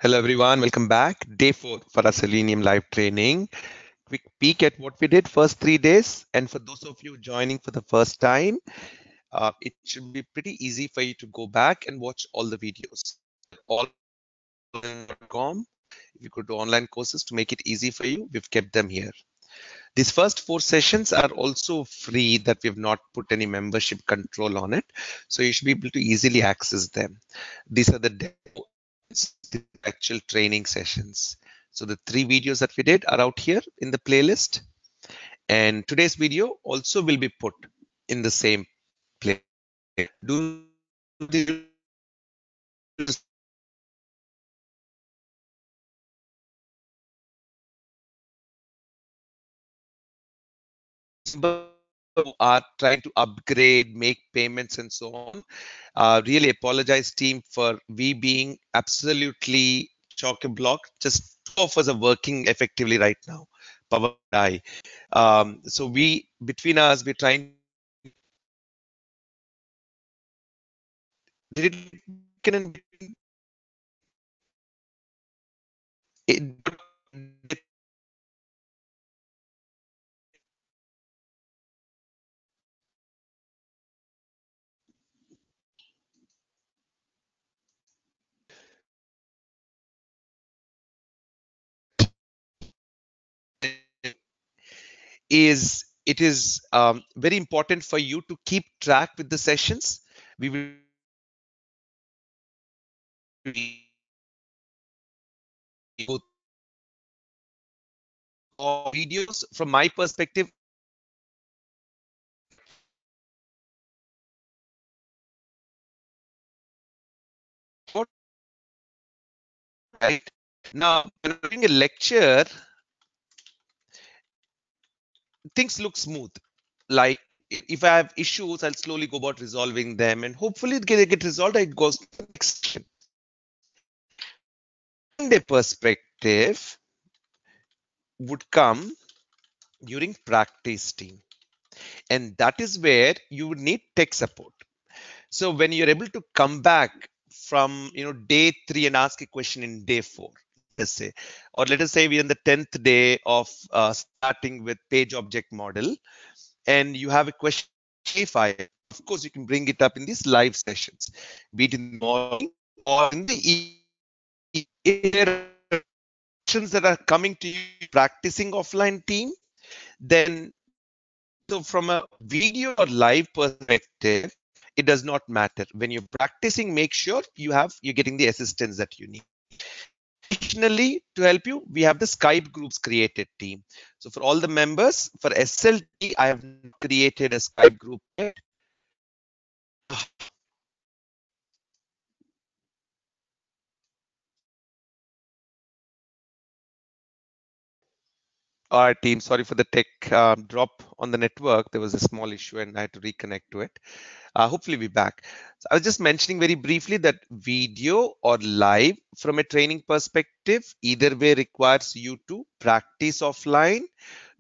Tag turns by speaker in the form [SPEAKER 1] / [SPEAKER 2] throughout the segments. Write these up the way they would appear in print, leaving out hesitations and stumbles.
[SPEAKER 1] Hello everyone, welcome back. Day 4 for our Selenium live training. Quick peek at what we did first 3 days. And for those of you joining for the first time, it should be pretty easy for you to go back and watch all the videos. All.com. If you go to online courses to make it easy for you, we've kept them here. These first 4 sessions are also free that we've not put any membership control on it. So you should be able to easily access them. These are the the actual training sessions. So the 3 videos that we did are out here in the playlist. And today's video also will be put in the same place. Do the who are trying to upgrade, make payments, and so on. Really apologize, team, for we being absolutely chock a block. Just two of us are working effectively right now, Pawan and I. So we, between us, we're trying. Did it is very important for you to keep track with the sessions. We will go videos from my perspective. Right now, when I'm doing a lecture, things look smooth. Like if I have issues, I'll slowly go about resolving them, and hopefully it get resolved. It goes to the next section. The perspective would come during practice team, and that is where you would need tech support. So when you're able to come back from day 3 and ask a question in day 4, let's say, or let us say we're in the 10th day of starting with page object model, and you have a question, of course you can bring it up in these live sessions, be it in the morning or in the evening. If there are questions that are coming to you practicing offline team, then so from a video or live perspective, it does not matter. When you're practicing, make sure you're getting the assistance that you need. Additionally, to help you, we have the Skype groups created team. So for all the members, for SLT, I have created a Skype group yet. All right, team. Sorry for the tech drop on the network. There was a small issue and I had to reconnect to it. Hopefully we're back. So I was just mentioning very briefly that video or live from a training perspective, either way requires you to practice offline.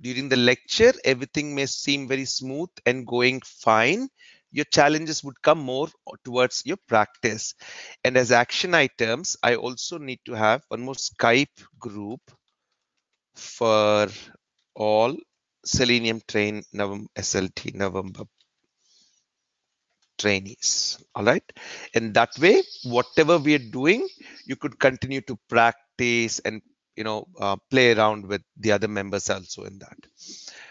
[SPEAKER 1] During the lecture, everything may seem very smooth and going fine. Your challenges would come more towards your practice. And as action items, I also need to have one more Skype group for all Selenium Train November SLT November trainees. All right. And that way, whatever we are doing, you could continue to practice and play around with the other members also in that.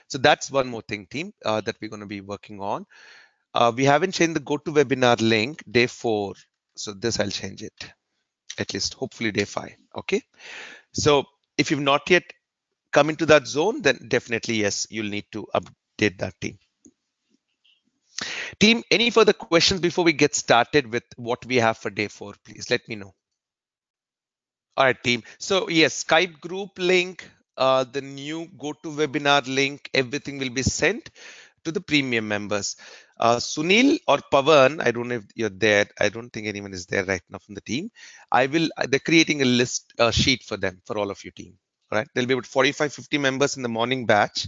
[SPEAKER 1] So that's one more thing, team, that we're going to be working on. We haven't changed the GoToWebinar link day 4. So this I'll change it, at least hopefully day 5. Okay. So if you've not yet come into that zone, then definitely, yes, you'll need to update that team. Team, any further questions before we get started with what we have for day 4? Please let me know. All right, team. So yes, Skype group link, the new GoToWebinar link, everything will be sent to the premium members. Sunil or Pawan, I don't know if you're there. I don't think anyone is there right now from the team. They're creating a list sheet for them, for all of you team. All right. There'll be about 45, 50 members in the morning batch.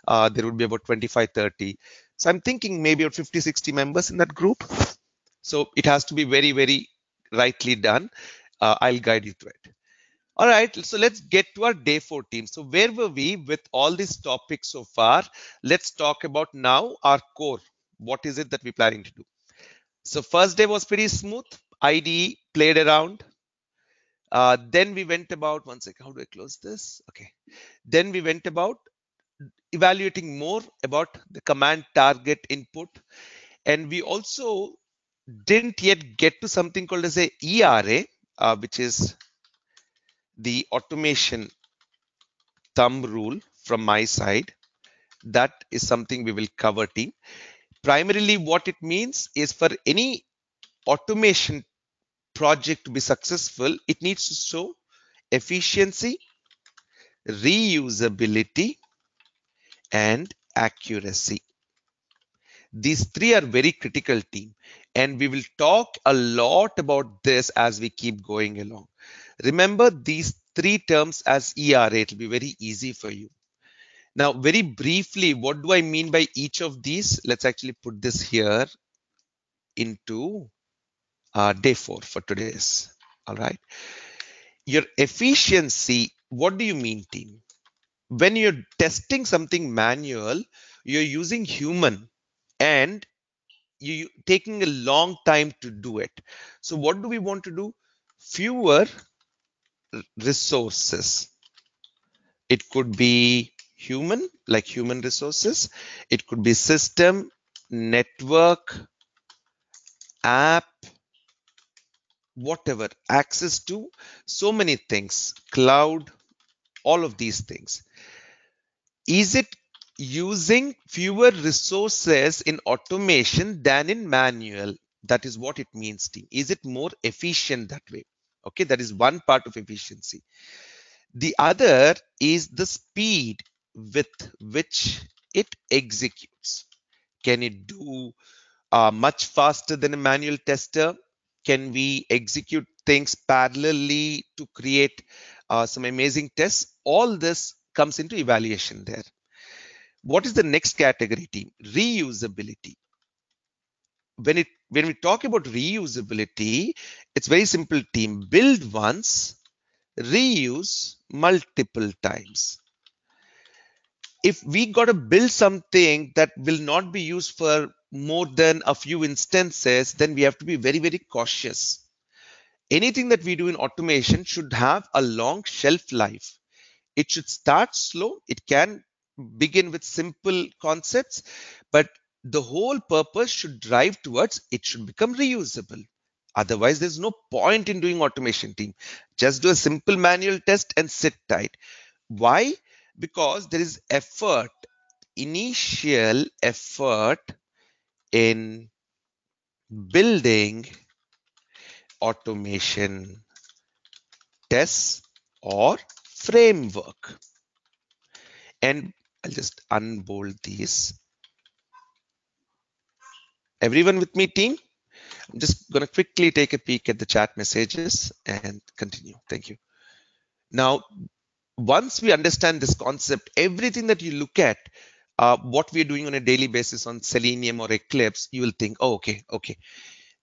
[SPEAKER 1] There would be about 25, 30. So I'm thinking maybe about 50, 60 members in that group. So it has to be very, very rightly done. I'll guide you through it. All right, so let's get to our day 4 team. So where were we with all these topics so far? Let's talk about now our core. What is it that we're planning to do? So first day was pretty smooth. IDE played around. Then we went about, one second, how do I close this? Okay. Then we went about evaluating more about the command target input. And we also didn't yet get to something called as a ERA, which is the automation thumb rule from my side. That is something we will cover, team. Primarily, what it means is for any automation project to be successful, it needs to show efficiency, reusability, and accuracy. These three are very critical, team, and we will talk a lot about this as we keep going along. Remember these three terms as ERA. It will be very easy for you. Now, very briefly, what do I mean by each of these? Let's actually put this here into day 4 for today's. All right. Your efficiency, what do you mean, team? When you're testing something manual, you're using human and you taking a long time to do it. So what do we want to do? Fewer resources. It could be human, like human resources. It could be system, network, app, whatever, access to so many things, cloud, all of these things. Is it using fewer resources in automation than in manual? That is what it means, team. Is it more efficient that way? Okay, that is one part of efficiency. The other is the speed with which it executes. Can it do much faster than a manual tester? Can we execute things parallelly to create some amazing tests? All this comes into evaluation there. What is the next category, team? Reusability. When we talk about reusability, it's very simple, team. Build once, reuse multiple times. If we got to build something that will not be used for more than a few instances, then we have to be very, very cautious. Anything that we do in automation should have a long shelf life. It should start slow. It can begin with simple concepts, but the whole purpose should drive towards it should become reusable. Otherwise, there's no point in doing automation, team. Just do a simple manual test and sit tight. Why? Because there is effort, initial effort in building automation tests or framework. And I'll just unbold these. Everyone with me, team? I'm just going to quickly take a peek at the chat messages and continue. Thank you. Now, once we understand this concept, everything that you look at, what we're doing on a daily basis on Selenium or Eclipse, you will think, oh, okay.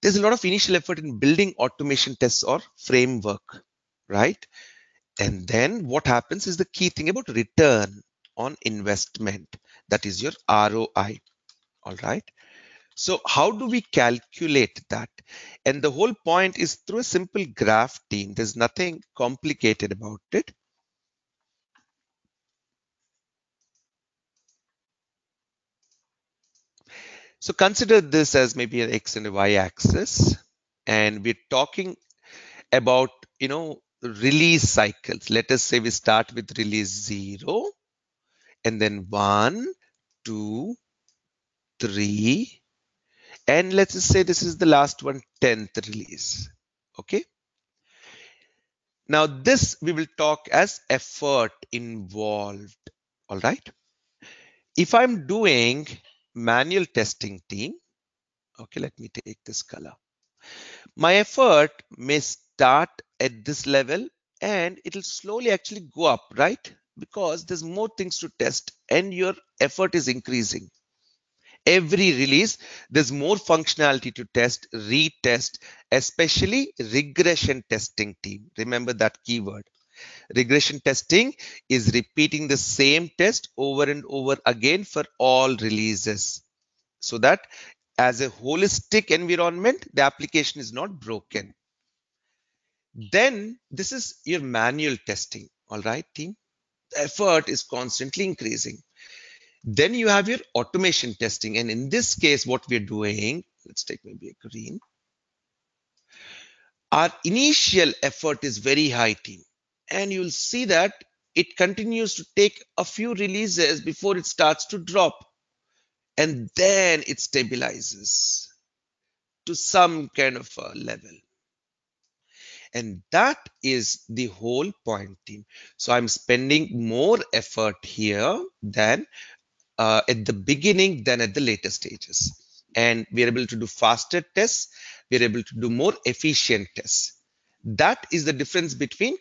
[SPEAKER 1] There's a lot of initial effort in building automation tests or framework, right? And then what happens is the key thing about return on investment. That is your ROI. All right. So how do we calculate that? And the whole point is through a simple graph, team. There's nothing complicated about it. So consider this as maybe an X and a Y axis. And we're talking about, release cycles. Let us say we start with release 0 and then 1, 2, 3. And let's just say this is the last one, 10th release. Okay. Now this we will talk as effort involved. All right. If I'm doing manual testing, team, okay, let me take this color. My effort may start at this level and it'll slowly actually go up, right? Because there's more things to test and your effort is increasing. every release, there's more functionality to test, retest, especially regression testing team. Remember that keyword. Regression testing is repeating the same test over and over again for all releases, so that as a holistic environment, the application is not broken. Then this is your manual testing. All right, team. The effort is constantly increasing. Then you have your automation testing. And in this case, what we're doing, let's take maybe a green. Our initial effort is very high, team. And you'll see that it continues to take a few releases before it starts to drop. And then it stabilizes to some kind of a level. And that is the whole point, team. So I'm spending more effort here than at the beginning than at the later stages. And we're able to do faster tests. We're able to do more efficient tests. That is the difference between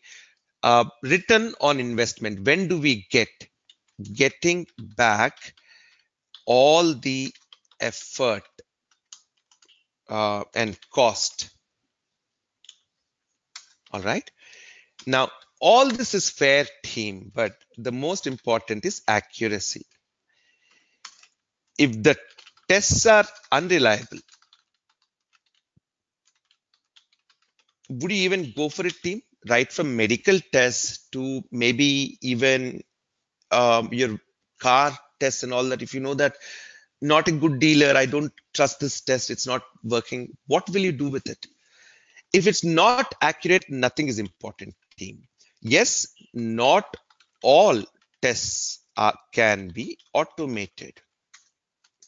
[SPEAKER 1] return on investment. When do we getting back all the effort and cost? All right. Now, all this is fair, team, but the most important is accuracy. If the tests are unreliable, would you even go for it, team? Right from medical tests to maybe even your car tests and all that. If you know that not a good dealer, I don't trust this test, it's not working, what will you do with it? If it's not accurate, nothing is important, team. Yes, not all tests can be automated.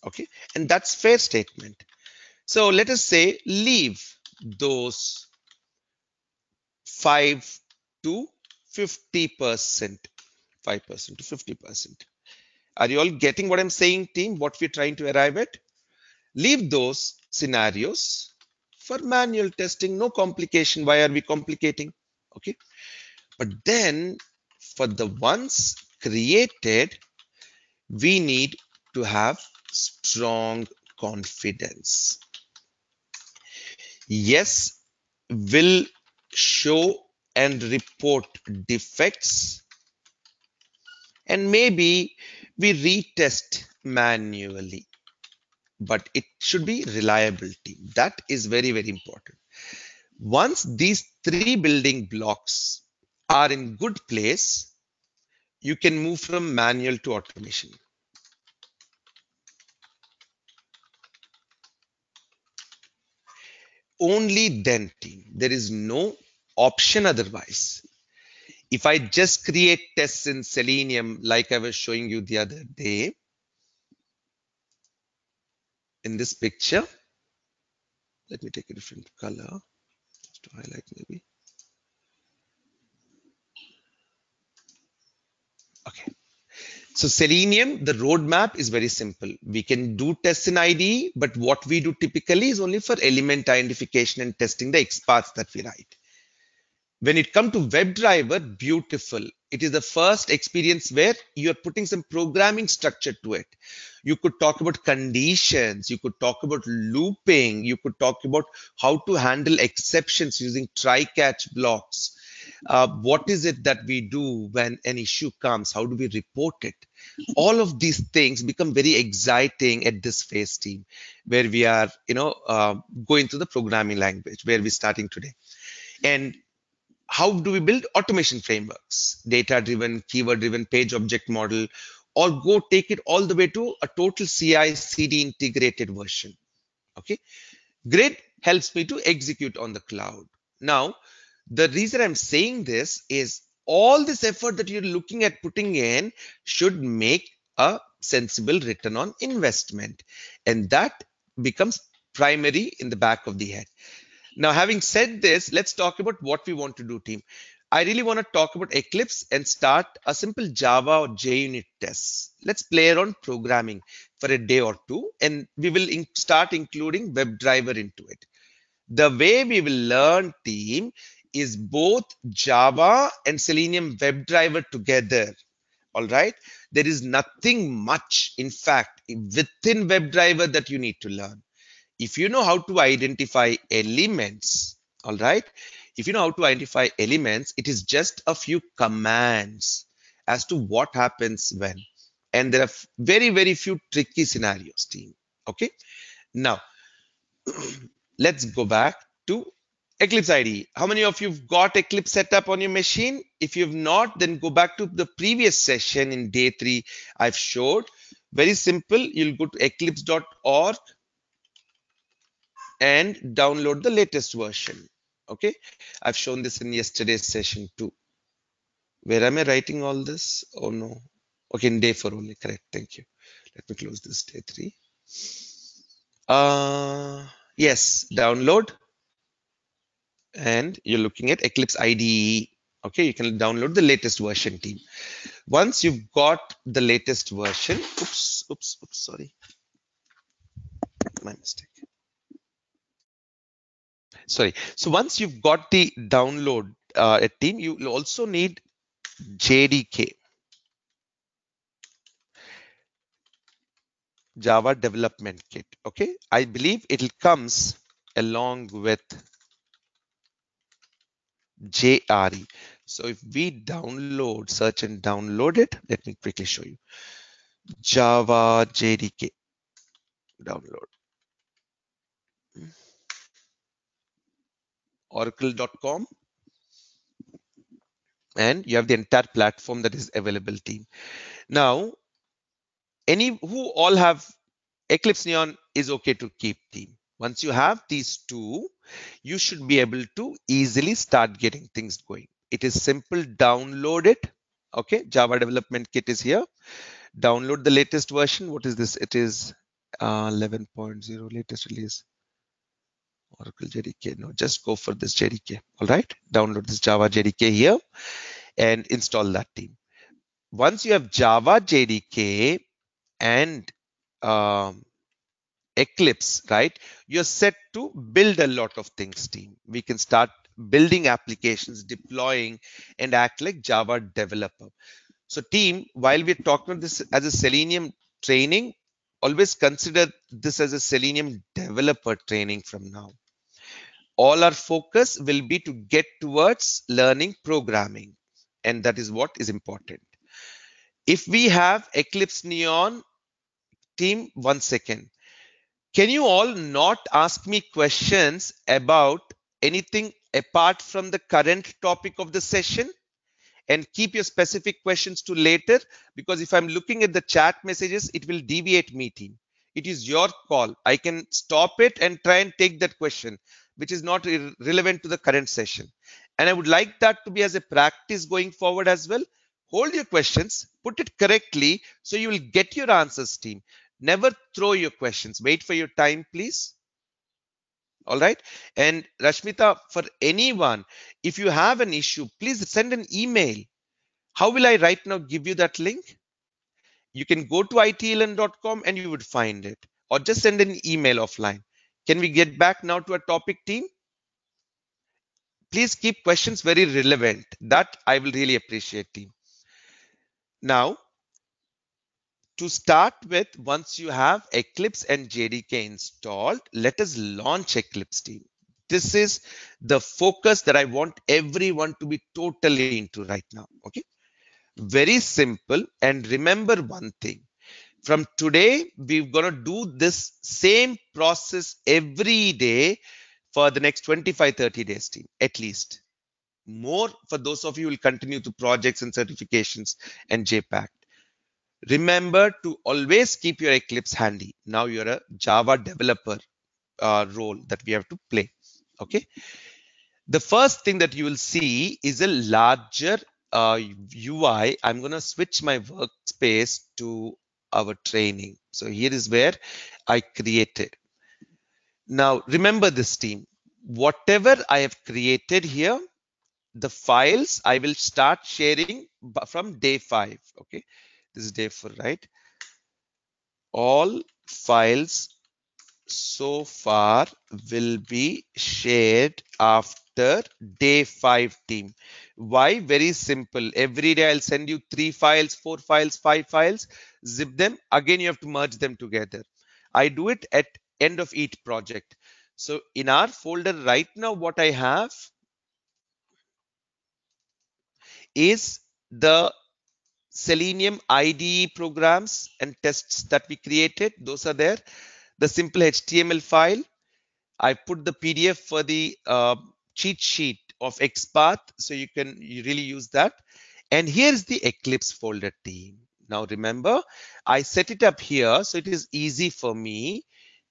[SPEAKER 1] Okay, and that's fair statement. So let us say leave those 5 to 50%, 5% to 50%. Are you all getting what I'm saying, team? What we're trying to arrive at? Leave those scenarios for manual testing, no complication. Why are we complicating? Okay. But then for the ones created, we need to have strong confidence. Yes, will show and report defects, and maybe we retest manually, but it should be reliability. That is very, very important. Once these three building blocks are in good place, you can move from manual to automation. Only then, team. There is no option otherwise. If I just create tests in Selenium, like I was showing you the other day, in this picture, let me take a different color just to highlight maybe. Okay. So Selenium, the roadmap is very simple. We can do tests in IDE, but what we do typically is only for element identification and testing the XPaths that we write. When it comes to WebDriver, beautiful. It is the first experience where you're putting some programming structure to it. You could talk about conditions. You could talk about looping. You could talk about how to handle exceptions using try-catch blocks. What is it that we do when an issue comes? How do we report it? All of these things become very exciting at this phase, team, where we are, going through the programming language, where we're starting today. And how do we build automation frameworks? Data-driven, keyword-driven, page object model, or go take it all the way to a total CI/CD integrated version. Okay, Grid helps me to execute on the cloud. Now, the reason I'm saying this is all this effort that you're looking at putting in should make a sensible return on investment, and that becomes primary in the back of the head. Now, having said this, let's talk about what we want to do, team. I really want to talk about Eclipse and start a simple Java or JUnit test. Let's play around programming for a day or two, and we will start including WebDriver into it. The way we will learn, team, is both Java and Selenium WebDriver together. All right. There is nothing much, in fact, within WebDriver that you need to learn. If you know how to identify elements, all right, if you know how to identify elements, it is just a few commands as to what happens when. And there are very, very few tricky scenarios, team. Okay. Now, let's go back to Eclipse IDE. How many of you've got Eclipse set up on your machine? If you've not, then go back to the previous session in day 3 I've showed. Very simple. You'll go to eclipse.org and download the latest version. Okay. I've shown this in yesterday's session too. Where am I writing all this? Oh no. Okay, in day 4 only. Correct. Thank you. Let me close this day 3. Yes, download. And you're looking at Eclipse IDE. Okay, you can download the latest version, team. Once you've got the latest version, oops, sorry, my mistake. Sorry. So once you've got the download team, you will also need JDK, Java Development Kit. Okay, I believe it comes along with JRE. So if we download, search and download it, let me quickly show you. Java JDK download. Oracle.com, and you have the entire platform that is available, team. Now, who all have Eclipse Neon is okay to keep, team. Once you have these two, you should be able to easily start getting things going. It is simple. Download it. Okay, Java Development Kit is here. Download the latest version. What is this? It is 11.0 latest release. Oracle JDK. No, just go for this JDK. All right. Download this Java JDK here and install that, team. Once you have Java JDK and Eclipse, right, you're set to build a lot of things, team. We can start building applications, deploying, and act like Java developer. So, team, while we're talking about this as a Selenium training, always consider this as a Selenium developer training from now. All our focus will be to get towards learning programming, and that is what is important. If we have Eclipse Neon, team, 1 second. Can you all not ask me questions about anything apart from the current topic of the session? And keep your specific questions to later, because if I'm looking at the chat messages, it will deviate me, team. It is your call. I can stop it and try and take that question, which is not relevant to the current session. And I would like that to be as a practice going forward as well. Hold your questions, put it correctly, so you will get your answers, team. Never throw your questions. Wait for your time, please. All right. And Rashmita, for anyone, if you have an issue, please send an email. How will I right now give you that link? You can go to itlearn.com and you would find it, or just send an email offline. Can we get back now to a topic, team? Please keep questions very relevant. That I will really appreciate, team. Now, to start with, once you have Eclipse and JDK installed, let us launch Eclipse, team. This is the focus that I want everyone to be totally into right now. Okay. Very simple. And remember one thing. From today, we're going to do this same process every day for the next 25-30 days, team, at least. More for those of you who will continue to projects and certifications and JPact. Remember to always keep your Eclipse handy. Now you're a Java developer role that we have to play. Okay. The first thing that you will see is a larger UI. I'm going to switch my workspace to our training. So here is where I created. Now remember this, team. Whatever I have created here, the files I will start sharing from day 5. Okay. This is day 4, right? All files so far will be shared after day 5, team. Why? Very simple. Every day I'll send you 3 files, 4 files, 5 files, zip them. Again, you have to merge them together. I do it at end of each project. So in our folder right now, what I have is the Selenium IDE programs and tests that we created. Those are there. The simple HTML file. I put the PDF for the cheat sheet of XPath, so you really use that. And here's the Eclipse folder, team. Now remember, I set it up here so it is easy for me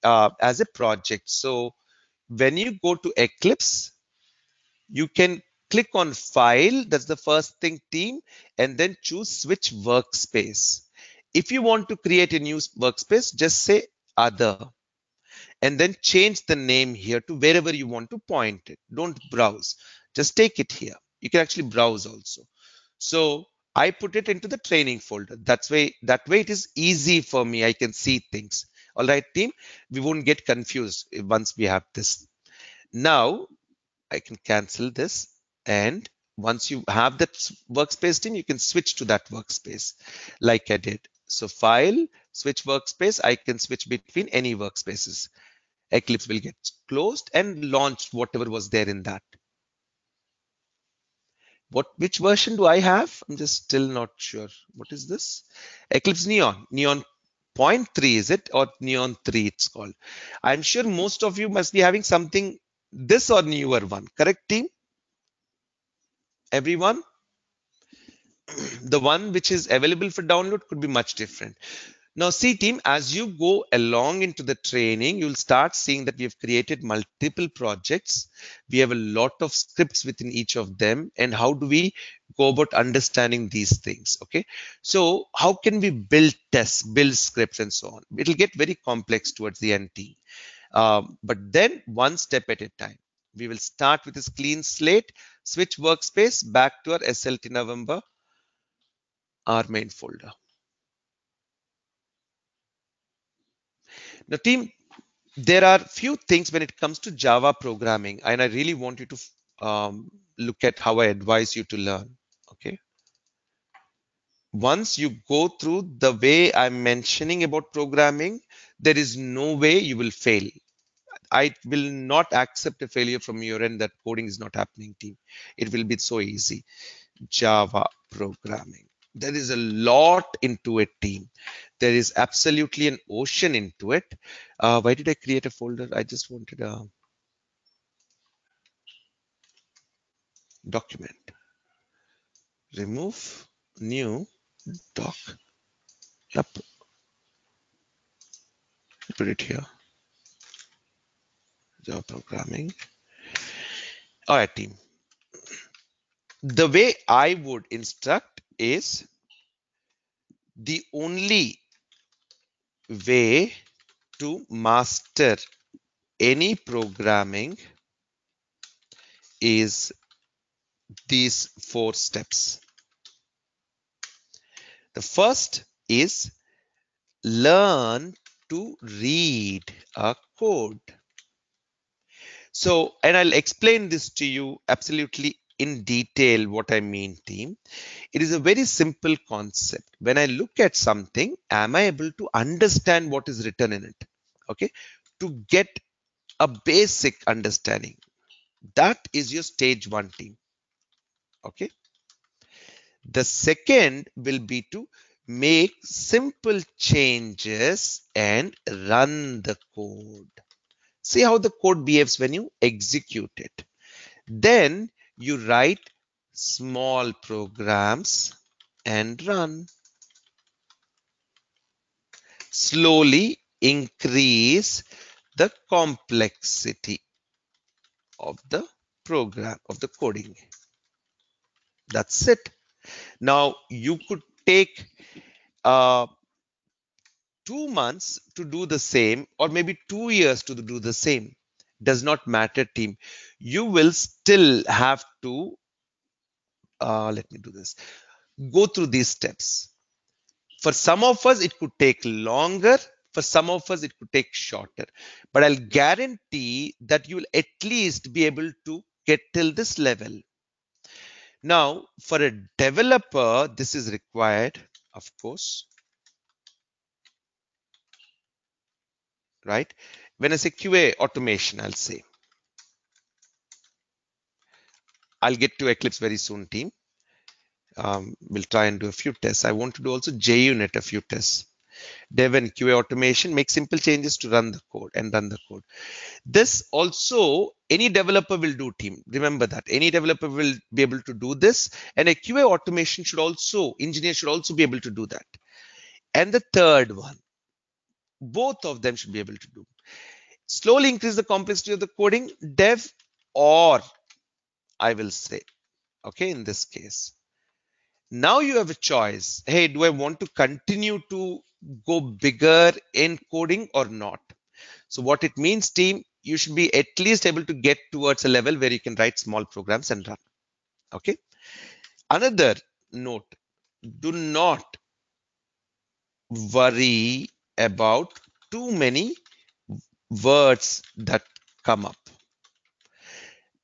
[SPEAKER 1] as a project. So when you go to Eclipse, you can click on File. That's the first thing, team, and then choose Switch Workspace. If you want to create a new workspace, just say Other, and then change the name here to wherever you want to point it. Don't browse, just take it here. You can actually browse also. So I put it into the training folder. That way it is easy for me. I can see things. All right, team, we won't get confused once we have this. Now I can cancel this, and once you have that workspace, team, you can switch to that workspace like I did. So file, switch workspace, I can switch between any workspaces. Eclipse will get closed and launched whatever was there in that. Which version do I have? I'm just still not sure. What is this? Eclipse Neon. Neon point 3 is it, or Neon 3 it's called? I'm sure most of you must be having something this or newer one. Correct, team? Everyone? The one which is available for download could be much different. Now see, team, as you go along into the training, you'll start seeing that we have created multiple projects. We have a lot of scripts within each of them. And how do we go about understanding these things? Okay. So how can we build tests, build scripts and so on? It'll get very complex towards the end, team. But then one step at a time. We will start with this clean slate, switch workspace back to our SLT November, our main folder. Now, team, there are few things when it comes to Java programming, and I really want you to look at how I advise you to learn. Okay. Once you go through the way I'm mentioning about programming, there is no way you will fail. I will not accept a failure from your end that coding is not happening, team. It will be so easy. Java programming. There is a lot into it, team. There is absolutely an ocean into it. Why did I create a folder? I just wanted a document. Remove new doc. Yep. Put it here. Java programming. All right, team. The way I would instruct is the only way to master any programming is these 4 steps. The first is learn to read a code. So, and I'll explain this to you absolutely in detail what I mean, team. It is a very simple concept. When I look at something, am I able to understand what is written in it? Okay. To get a basic understanding. That is your stage 1, team. Okay. The second will be to make simple changes and run the code. See how the code behaves when you execute it. Then you write small programs and run. Slowly increase the complexity of the program, of the coding. That's it. Now you could take 2 months to do the same, or maybe 2 years to do the same. Does not matter, team. You will still have to, let me do this, go through these steps. For some of us, it could take longer. For some of us, it could take shorter, but I'll guarantee that you'll at least be able to get till this level. Now, for a developer, this is required, of course, right? When I say QA automation, I'll get to Eclipse very soon, team. We'll try and do a few tests. I want to do also JUnit a few tests. Dev and QA automation, make simple changes to run the code and run the code. This also, any developer will do, team. Remember that any developer will be able to do this, and a QA automation should also, engineer should also be able to do that. And the third one, both of them should be able to do. Slowly increase the complexity of the coding, dev, or I will say, okay, in this case. Now you have a choice. Hey, do I want to continue to go bigger in coding or not? So what it means, team, you should be at least able to get towards a level where you can write small programs and run. Okay. Another note, do not worry about too many words that come up.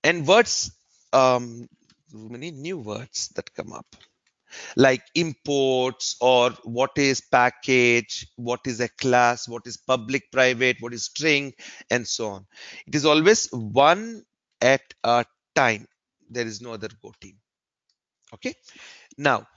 [SPEAKER 1] And words, too many new words that come up, like imports or what is package, what is a class, what is public, private, what is string, and so on. It is always one at a time. There is no other go team. Okay. Now,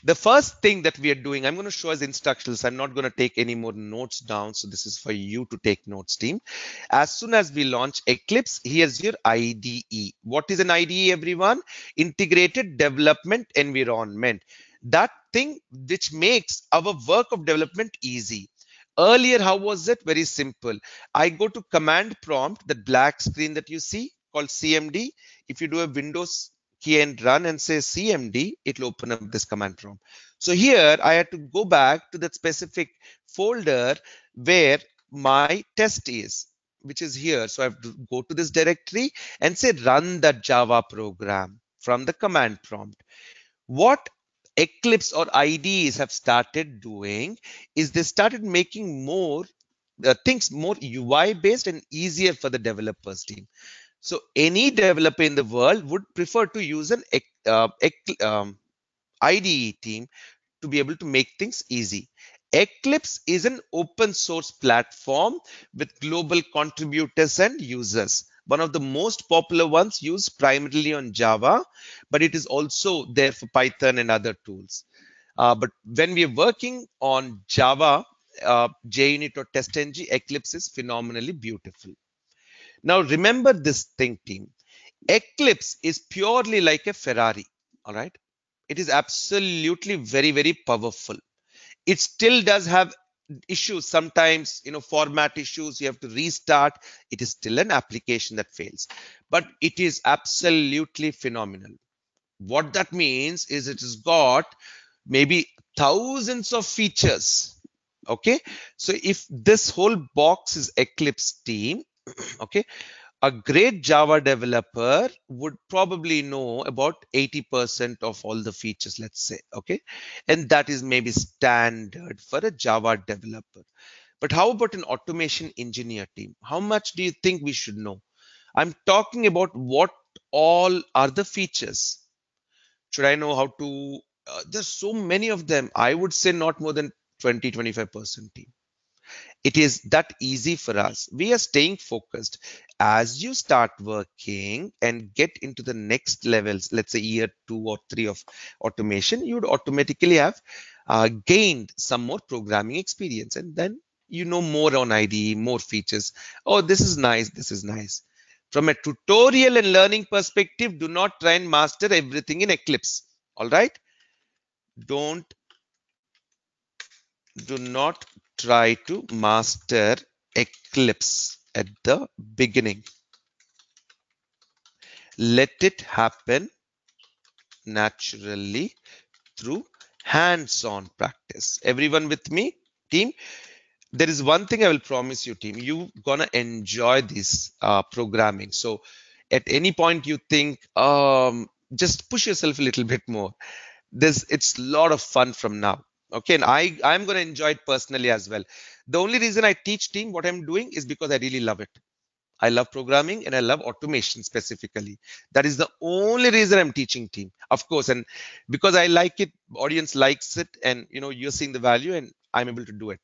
[SPEAKER 1] the first thing that we are doing, I'm going to show as instructions. I'm not going to take any more notes down. So this is for you to take notes, team. As soon as we launch Eclipse, here's your IDE. What is an IDE, everyone? Integrated Development Environment. That thing which makes our work of development easy. Earlier, how was it? Very simple. I go to command prompt, that black screen that you see called CMD. If you do a Windows key and run and say CMD, it will open up this command prompt. So here I had to go back to that specific folder where my test is, which is here. So I have to go to this directory and say run that Java program from the command prompt. What Eclipse or IDEs have started doing is they started making more things more UI based and easier for the developers team. So any developer in the world would prefer to use an IDE team to be able to make things easy. Eclipse is an open source platform with global contributors and users. One of the most popular ones used primarily on Java, but it is also there for Python and other tools. But when we are working on Java, JUnit or TestNG, Eclipse is phenomenally beautiful. Now remember this thing, team. Eclipse is purely like a Ferrari. All right. It is absolutely very, very powerful. It still does have issues. Sometimes, format issues, you have to restart. It is still an application that fails, but it is absolutely phenomenal. What that means is it has got maybe thousands of features. Okay. So if this whole box is Eclipse team, okay, a great Java developer would probably know about 80% of all the features, let's say, okay? And that is maybe standard for a Java developer. But how about an automation engineer team? How much do you think we should know? I'm talking about what all are the features. Should I know how to, there's so many of them. I would say not more than 20-25% team. It is that easy for us. We are staying focused. As you start working and get into the next levels, let's say year 2 or 3 of automation, you would automatically have gained some more programming experience, and then you know more on IDE, more features. Oh, this is nice. This is nice. From a tutorial and learning perspective, do not try and master everything in Eclipse. All right. Don't Do not try to master Eclipse at the beginning. Let it happen naturally through hands-on practice. Everyone with me, team? There is one thing I will promise you, team. You're gonna enjoy this programming. So at any point you think, just push yourself a little bit more. It's a lot of fun from now. Okay, and I'm going to enjoy it personally as well. The only reason I teach team what I'm doing is because I really love it. I love programming and I love automation specifically. That is the only reason I'm teaching team, of course. And because I like it, audience likes it, and you're seeing the value, and I'm able to do it.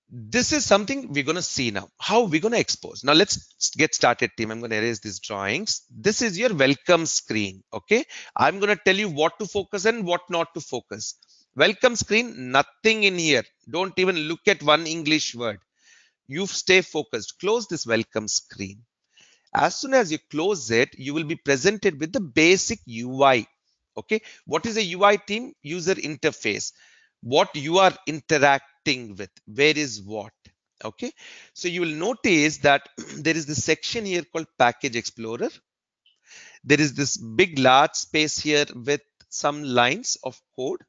[SPEAKER 1] This is something we're going to see now. How we're going to expose. Now let's get started, team. I'm going to erase these drawings. This is your welcome screen. Okay. I'm going to tell you what to focus and what not to focus. Welcome screen, nothing in here. Don't even look at one English word. You stay focused. Close this welcome screen. As soon as you close it, you will be presented with the basic UI. Okay. What is a UI, team? User interface. What you are interacting with. Where is what? Okay. So you will notice that there is this section here called Package Explorer. There is this big large space here with some lines of code.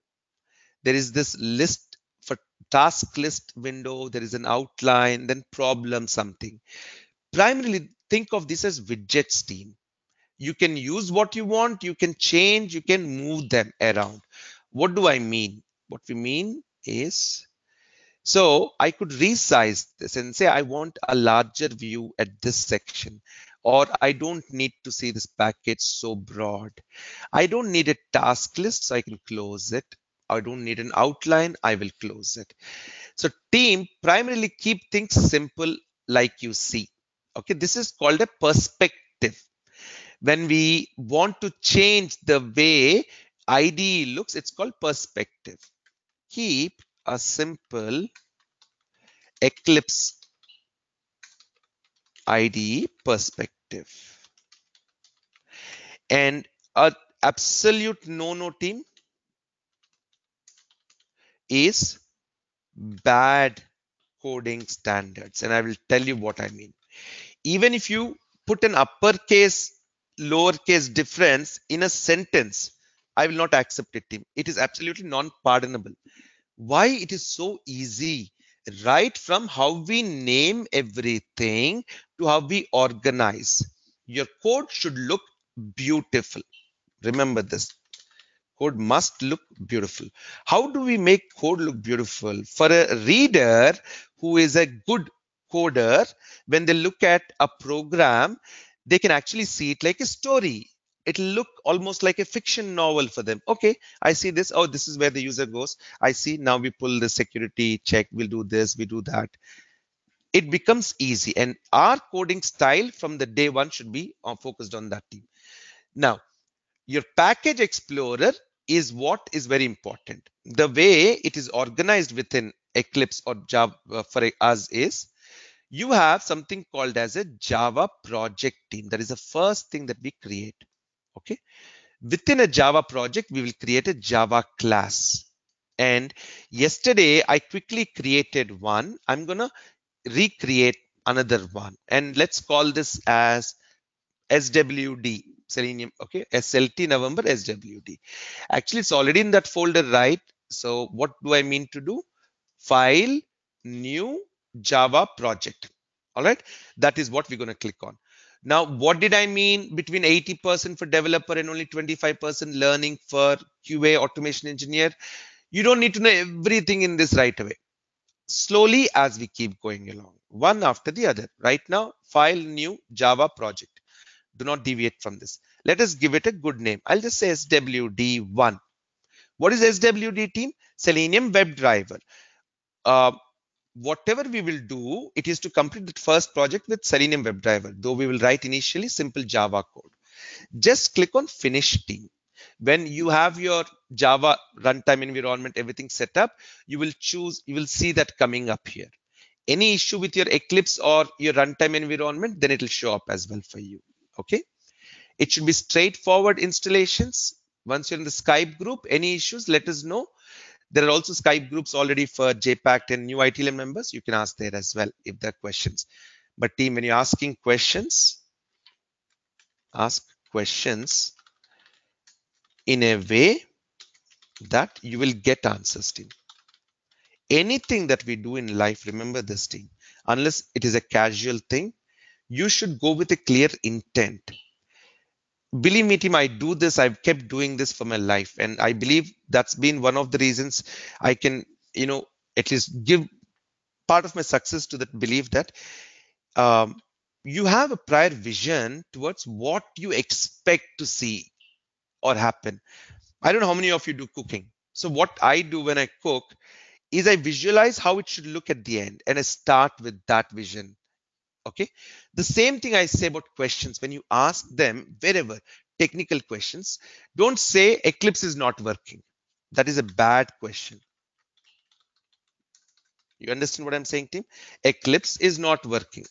[SPEAKER 1] There is this list for task list window. There is an outline, then problem something. Primarily think of this as widgets, team. You can use what you want, you can change, you can move them around. What do I mean? What we mean is, so I could resize this and say I want a larger view at this section, or I don't need to see this package so broad. I don't need a task list, so I can close it. I don't need an outline, I will close it. So team primarily keep things simple like you see. Okay, this is called a perspective. When we want to change the way IDE looks, it's called perspective. Keep a simple Eclipse IDE perspective. And a absolute no-no, team, is bad coding standards. And I will tell you what I mean. Even if you put an uppercase, lowercase difference in a sentence, I will not accept it, team. It is absolutely non-pardonable. Why it is so easy? Right from how we name everything to how we organize. Your code should look beautiful. Remember this. Code must look beautiful. How do we make code look beautiful? For a reader who is a good coder, when they look at a program, they can actually see it like a story. It'll look almost like a fiction novel for them. Okay, I see this. Oh, this is where the user goes. I see. Now we pull the security check. We'll do this, we do that. It becomes easy. And our coding style from the day one should be focused on that team. Now, your package explorer is what is very important. The way it is organized within Eclipse or Java for us is you have something called as a Java project team. That is the first thing that we create. Okay. Within a Java project, we will create a Java class. And yesterday, I quickly created one. I'm going to recreate another one. And let's call this as SWD, Selenium, okay, SLT November SWD. Actually, it's already in that folder, right? So what do I mean to do? File, new Java project. All right, that is what we're going to click on. Now, what did I mean between 80% for developer and only 25% learning for QA automation engineer? You don't need to know everything in this right away. Slowly as we keep going along, one after the other. Right now, file, new Java project. Do not deviate from this. Let us give it a good name. I'll just say SWD1. What is SWD, team? Selenium WebDriver. Uh, Whatever we will do, it is to complete the first project with Selenium WebDriver, though we will write initially simple Java code. Just click on Finish, team. When you have your Java runtime environment, everything set up, you will see that coming up here. Any issue with your Eclipse or your runtime environment, then it will show up as well for you. Okay. It should be straightforward installations. Once you're in the Skype group, any issues, let us know. There are also Skype groups already for JPACT and new ITLM members. You can ask there as well if there are questions. But team, when you're asking questions, ask questions in a way that you will get answers, team. Anything that we do in life, remember this, team, unless it is a casual thing, you should go with a clear intent. Believe me, team, I do this. I've kept doing this for my life. And I believe that's been one of the reasons I can, at least give part of my success to that belief that um, you have a prior vision towards what you expect to see or happen. I don't know how many of you do cooking. So what I do when I cook is I visualize how it should look at the end and I start with that vision. Okay. The same thing I say about questions. When you ask them wherever technical questions, don't say Eclipse is not working. That is a bad question. You understand what I'm saying, team? Eclipse is not working.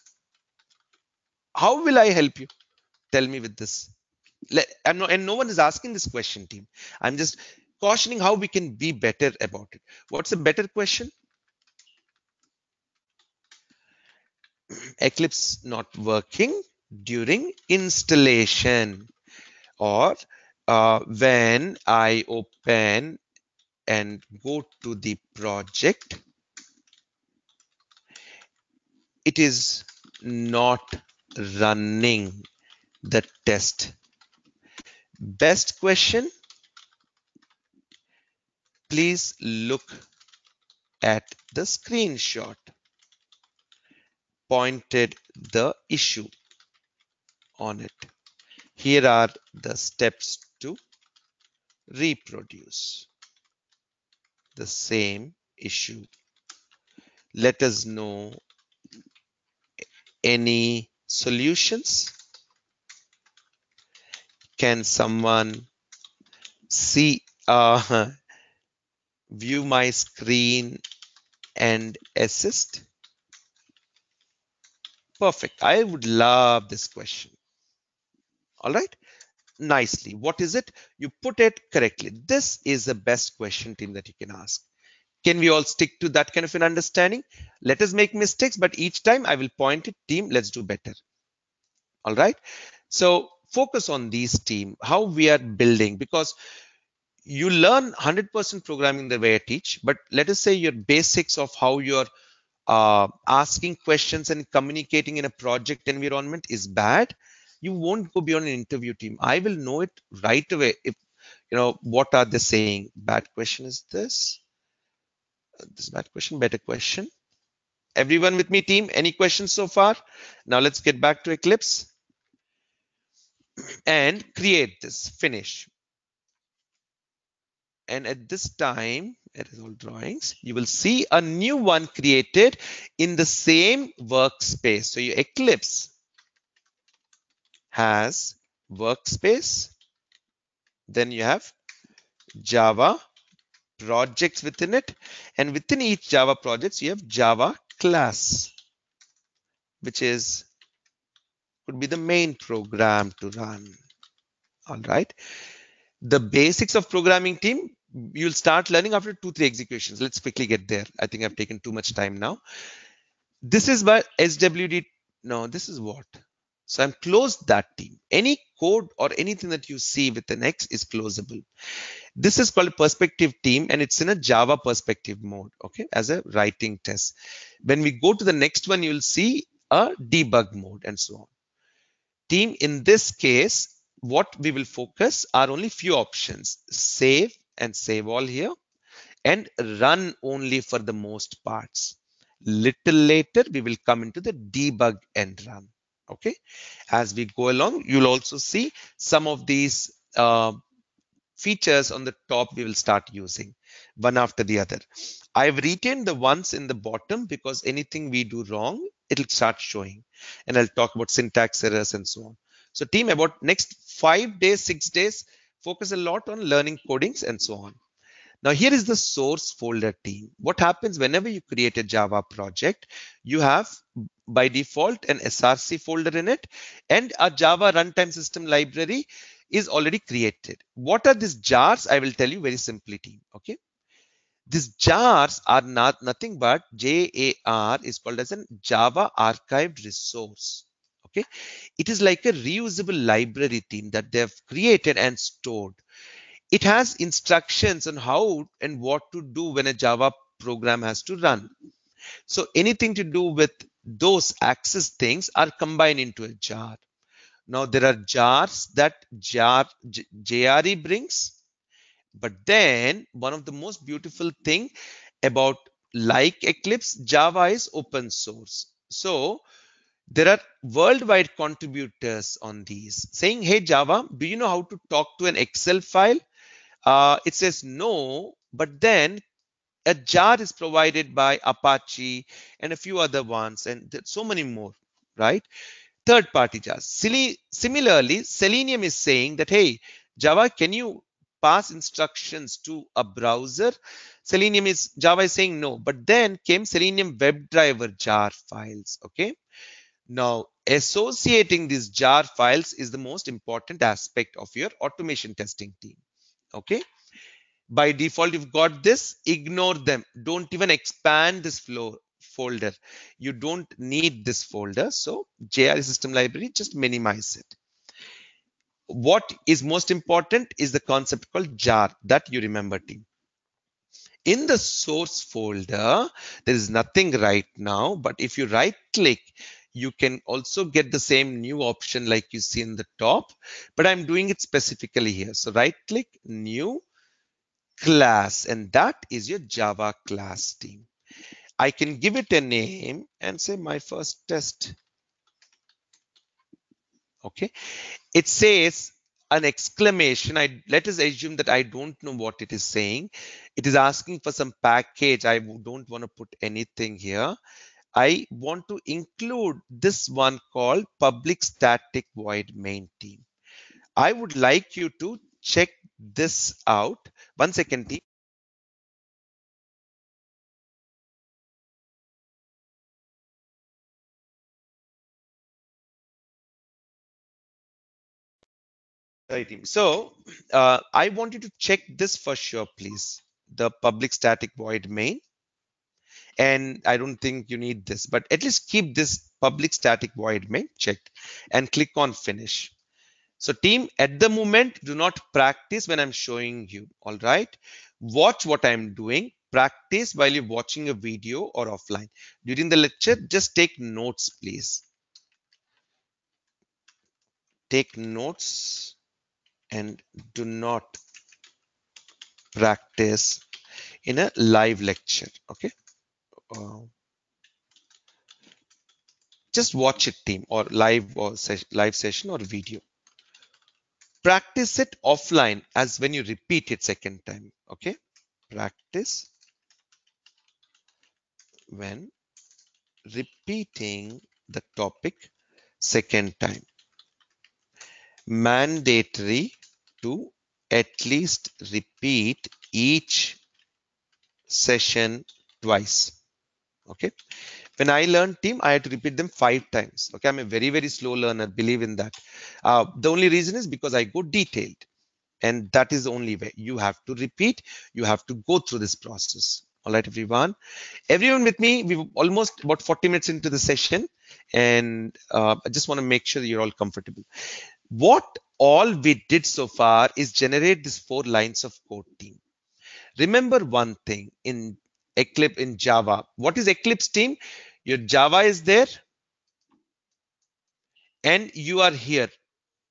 [SPEAKER 1] How will I help you? Tell me with this. I'm not, and no one is asking this question, team. I'm just cautioning how we can be better about it. What's a better question? Eclipse not working during installation, or when I open and go to the project, it is not running the test. Best question, please look at the screenshot. Pointed the issue on it. Here are the steps to reproduce the same issue. Let us know any solutions. Can someone see, view my screen and assist? Perfect. I would love this question. All right. Nicely. What is it? You put it correctly. This is the best question, team, that you can ask. Can we all stick to that kind of an understanding? Let us make mistakes, but each time I will point it, team, let's do better. All right. So focus on these, team, how we are building, because you learn 100% programming the way I teach, but let us say your basics of how you're asking questions and communicating in a project environment is bad. You won't go beyond an interview, team. I will know it right away. If what are they saying? Bad question is this. This bad question, better question. Everyone with me, team? Any questions so far? Now let's get back to Eclipse and create this, finish. And at this time, it is all drawings, you will see a new one created in the same workspace. So your Eclipse has workspace, then you have Java projects within it, and within each Java projects, you have Java class, which is could be the main program to run. All right. The basics of programming, team, you'll start learning after 2-3 executions. Let's quickly get there. I think I've taken too much time now. This is by SWD. No, this is what? So I'm closed that, team. Any code or anything that you see with an X is closable. This is called perspective, team, and it's in a Java perspective mode, okay, as a writing test. When we go to the next one, you'll see a debug mode and so on. Team, in this case, what we will focus are only few options: save and save all here, and run only for the most parts. Little later, we will come into the debug and run. Okay. As we go along, you'll also see some of these features on the top we will start using one after the other. I've retained the ones in the bottom because anything we do wrong, it'll start showing. And I'll talk about syntax errors and so on. So team, about next 5 days, 6 days, focus a lot on learning codings and so on. Now here is the source folder, team. What happens whenever you create a Java project, you have by default an SRC folder in it, and a Java runtime system library is already created. What are these jars? I will tell you very simply, team. Okay. These jars are nothing but JAR is called as a Java archived resource. Okay. It is like a reusable library, team, that they have created and stored. It has instructions on how and what to do when a Java program has to run. So anything to do with those access things are combined into a jar. Now there are jars that JRE brings, but then one of the most beautiful thing about like Eclipse, Java is open source. So there are worldwide contributors on these saying, hey Java, do you know how to talk to an Excel file? It says no, but then a jar is provided by Apache and a few other ones, and so many more, right? Third party jars. Similarly, Selenium is saying that, hey, Java, can you pass instructions to a browser? Java is saying no, but then came Selenium WebDriver jar files, okay? Now, associating these jar files is the most important aspect of your automation testing team, okay? By default, you've got this, ignore them. Don't even expand this folder. You don't need this folder. So JR system library, just minimize it. What is most important is the concept called jar that you remember, team. In the source folder, there is nothing right now, but if you right click, you can also get the same new option like you see in the top, but I'm doing it specifically here. So right click, new class, and that is your Java class team. I can give it a name and say my first test. Okay. It says an exclamation. Let us assume that I don't know what it is saying. It is asking for some package. I don't want to put anything here. I want to include this one called public static void main team. I would like you to check this out. 1 second, team. Right, team. So I want you to check this for sure, please. The public static void main. And I don't think you need this, but at least keep this public static void main checked and click on finish. So team, at the moment, do not practice when I'm showing you. All right. Watch what I'm doing. Practice while you're watching a video or offline. During the lecture, just take notes, please. Take notes and do not practice in a live lecture. Okay. Uh, just watch it, team, or live session or video. Practice it offline as when you repeat it second time. Okay. Practice when repeating the topic second time. Mandatory to at least repeat each session twice. Okay. When I learned team, I had to repeat them 5 times. Okay. I'm a very, very slow learner. Believe in that. The only reason is because I go detailed. And that is the only way. You have to repeat. You have to go through this process. All right, everyone. Everyone with me, we've almost about 40 minutes into the session. And I just want to make sure you're all comfortable. What all we did so far is generate these 4 lines of code, team. Remember one thing in Eclipse in Java. What is Eclipse, team? Your Java is there and you are here.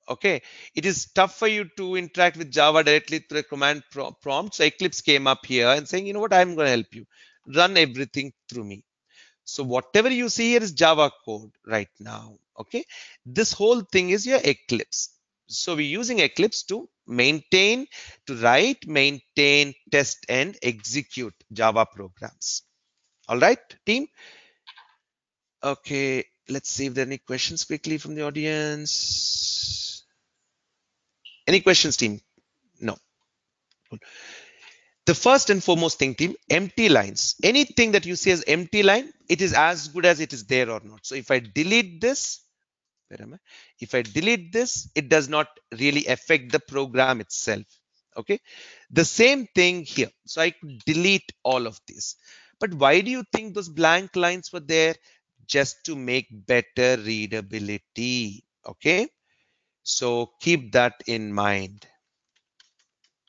[SPEAKER 1] Okay, it is tough for you to interact with Java directly through a command prompt. So Eclipse came up here and saying, you know what, I'm going to help you run everything through me. So whatever you see here is Java code right now. Okay, this whole thing is your Eclipse. So we're using Eclipse to maintain, to write, maintain, test, and execute Java programs. All right, team. Okay, let's see if there are any questions quickly from the audience. Any questions, team? No. The first and foremost thing, team, empty lines. Anything that you see as empty line, it is as good as it is there or not. So if I delete this, where am I? If I delete this, it does not really affect the program itself. Okay. The same thing here. So I could delete all of this. But why do you think those blank lines were there? Just to make better readability. Okay. So keep that in mind.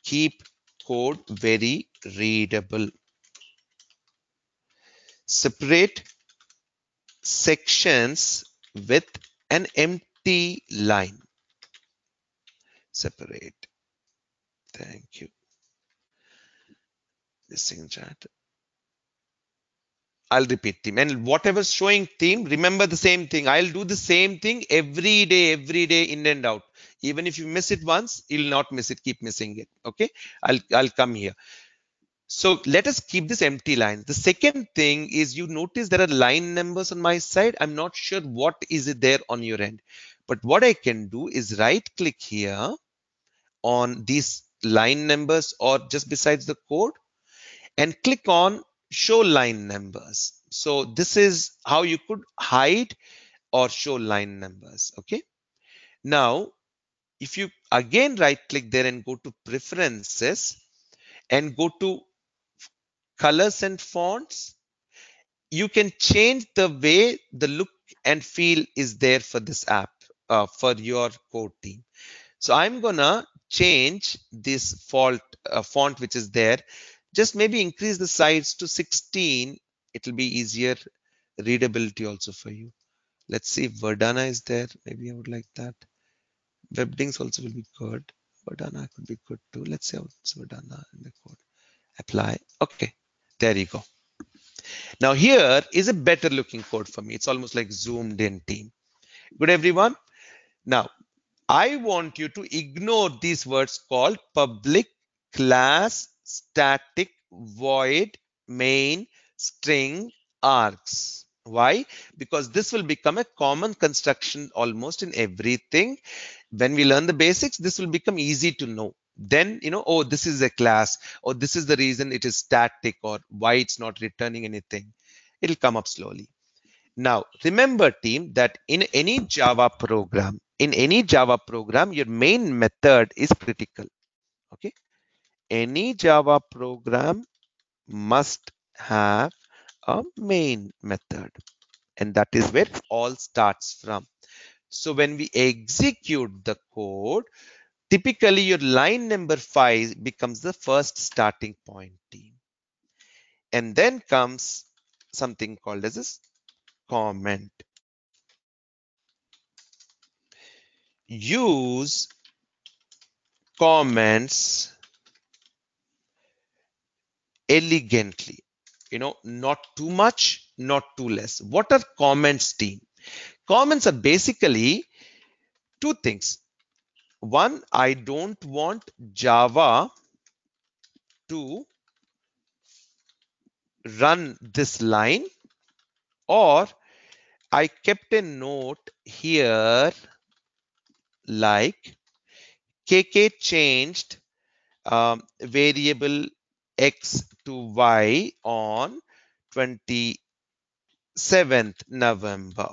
[SPEAKER 1] Keep code very readable. Separate sections with an empty line. Separate. Thank you. Missing chat. I'll repeat theme, and whatever's showing theme, remember the same thing. I'll do the same thing every day, in and out. Even if you miss it once, you'll not miss it. Keep missing it. Okay. I'll come here. So let us keep this empty line. The second thing is you notice there are line numbers on my side. I'm not sure what is it there on your end. But what I can do is right click here on these line numbers or just besides the code and click on show line numbers. So this is how you could hide or show line numbers. Okay. Now, if you again right click there and go to preferences and go to colors and fonts, you can change the way the look and feel is there for this app for your code team. So I'm gonna change this font which is there. Just maybe increase the size to 16. It'll be easier readability also for you. Let's see if Verdana is there. Maybe I would like that. Webdings also will be good. Verdana could be good too. Let's see how it's Verdana in the code. Apply. Okay, there you go. Now here is a better looking code for me. It's almost like zoomed in team. Good, everyone. Now, I want you to ignore these words called public, class, static, void, main, string, args. Why? Because this will become a common construction almost in everything. When we learn the basics, this will become easy to know. Then, oh, this is a class, or this is the reason it is static, or why it's not returning anything. It'll come up slowly. Now, remember team that in any Java program, your main method is critical. Okay. Any Java program must have a main method, and that is where it all starts from. So when we execute the code, typically your line number 5 becomes the first starting point team. And then comes something called as a comment. Use comments elegantly, not too much, not too less. What are comments team? Comments are basically two things. One, I don't want Java to run this line, or I kept a note here like KK changed variable X to Y on 27th November.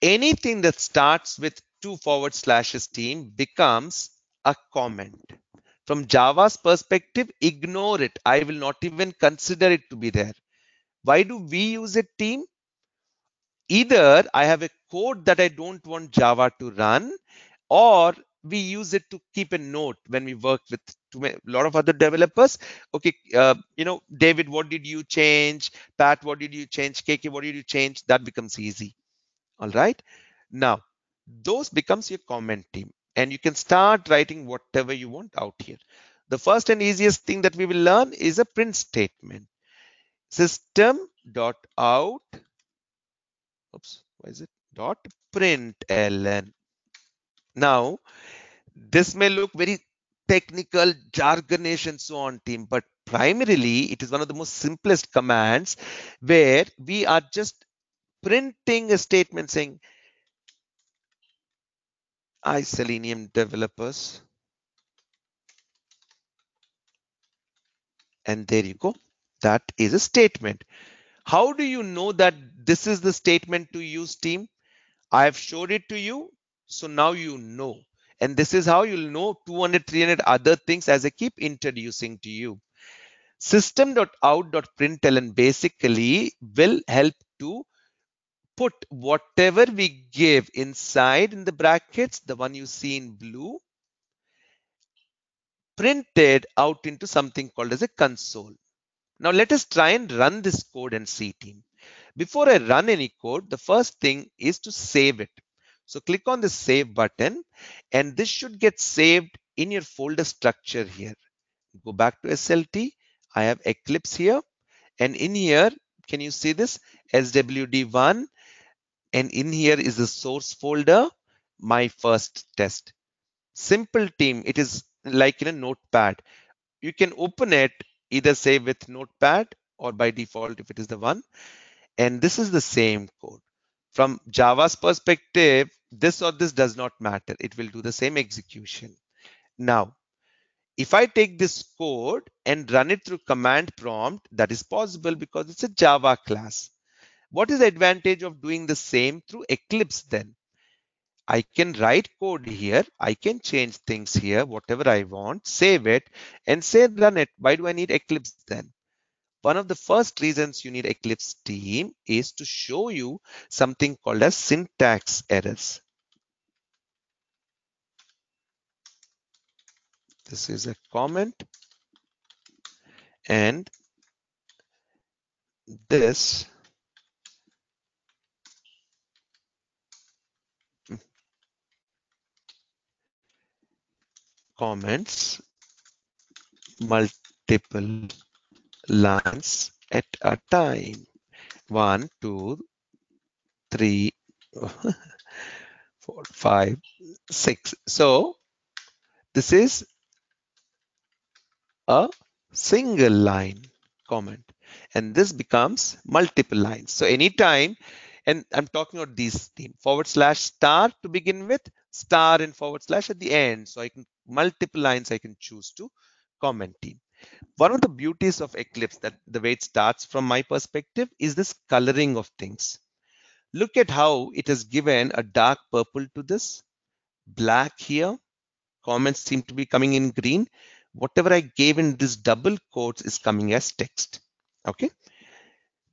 [SPEAKER 1] Anything that starts with 2// team becomes a comment. From Java's perspective, ignore it. I will not even consider it to be there. Why do we use a team? Either I have a code that I don't want Java to run, or we use it to keep a note when we work with a lot of other developers. Okay, David, what did you change? Pat, what did you change? KK, what did you change? That becomes easy. All right. Now, those becomes your comment team, and you can start writing whatever you want out here. The first and easiest thing that we will learn is a print statement. System.out. Oops, why is it? Dot println. Now, this may look very technical, jargonish, and so on, team, but primarily it is one of the most simplest commands where we are just printing a statement saying, "Hi, Selenium developers." And there you go. That is a statement. How do you know that this is the statement to use, team? I have showed it to you. So now you know. And this is how you'll know 200, 300 other things as I keep introducing to you. System.out.println basically will help to put whatever we give inside in the brackets, the one you see in blue, printed out into something called as a console. Now let us try and run this code and see, team. Before I run any code, the first thing is to save it. So click on the save button, and this should get saved in your folder structure here. Go back to SLT. I have Eclipse here, and in here, can you see this? SWD1, and in here is the source folder, my first test. Simple team. It is like in a notepad. You can open it, either save with notepad or by default if it is the one. And this is the same code. From Java's perspective, this or this does not matter. It will do the same execution. Now, if I take this code and run it through command prompt, that is possible because it's a Java class. What is the advantage of doing the same through Eclipse then? I can write code here. I can change things here, whatever I want, save it, and say run it. Why do I need Eclipse then? One of the first reasons you need Eclipse team is to show you something called as syntax errors. This is a comment, and this comments multiple lines at a time. 1, 2, 3, 4, 5, 6. So this is a single line comment, and this becomes multiple lines. So anytime, and I'm talking about these theme /* to begin with, star and / at the end. So I can multiple lines I can choose to comment team. One of the beauties of Eclipse, that the way it starts from my perspective, is this coloring of things. Look at how it has given a dark purple to this, black here. Comments seem to be coming in green. Whatever I gave in this double quotes is coming as text. Okay.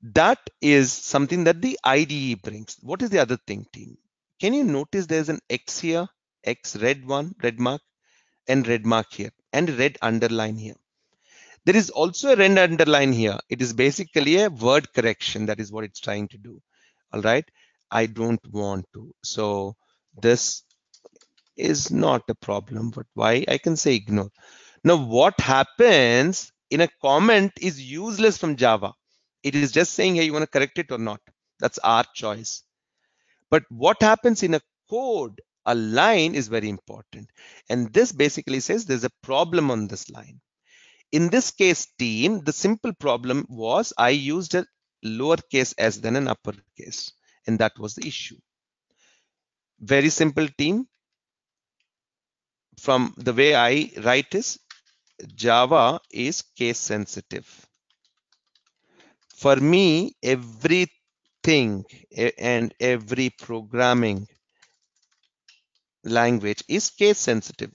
[SPEAKER 1] That is something that the IDE brings. What is the other thing, team? Can you notice there's an X here, X red one, red mark, and red mark here, and red underline here. There is also a red underline here. It is basically a word correction. That is what it's trying to do. All right. I don't want to. So this is not a problem, but why? I can say ignore. Now, what happens in a comment is useless from Java. It is just saying, hey, you want to correct it or not? That's our choice. But what happens in a code, a line is very important. And this basically says there's a problem on this line. In this case, team, the simple problem was I used a lowercase s than an uppercase, and that was the issue. Very simple, team. From the way I write is, Java is case sensitive. For me, everything and every programming language is case sensitive.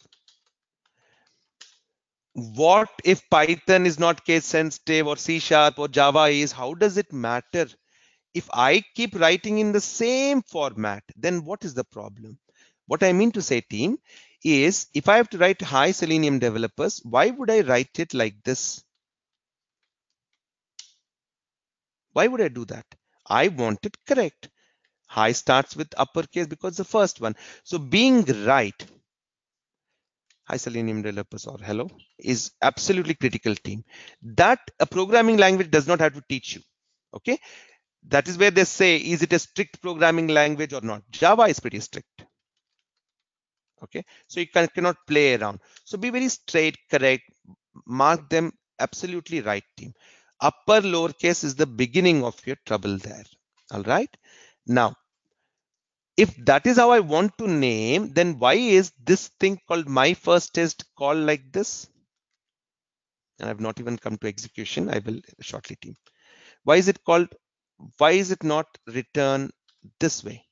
[SPEAKER 1] What if Python is not case sensitive, or C# or Java is? How does it matter? If I keep writing in the same format, then what is the problem? What I mean to say, team, is if I have to write hi Selenium developers, why would I write it like this? Why would I do that? I want it correct. Hi starts with uppercase because the first one. So being right, hi Selenium developers or hello, is absolutely critical, team. That a programming language does not have to teach you. Okay. That is where they say, is it a strict programming language or not? Java is pretty strict. Okay. So you cannot play around. So be very straight, correct, mark them absolutely right, team. Upper lowercase is the beginning of your trouble there. All right. Now, if that is how I want to name, then why is this thing called my first test called like this? And I've not even come to execution. I will shortly, team. Why is it called? Why is it not return this way?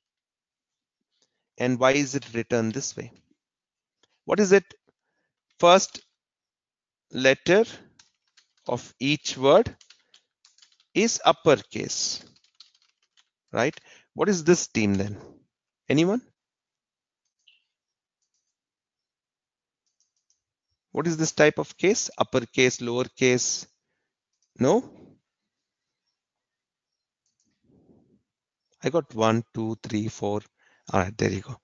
[SPEAKER 1] And why is it written this way? What is it? First letter of each word is uppercase, right? What is this, team, then? Anyone? What is this type of case? Uppercase, lowercase? No? I got 1, 2, 3, 4. All right, there you go.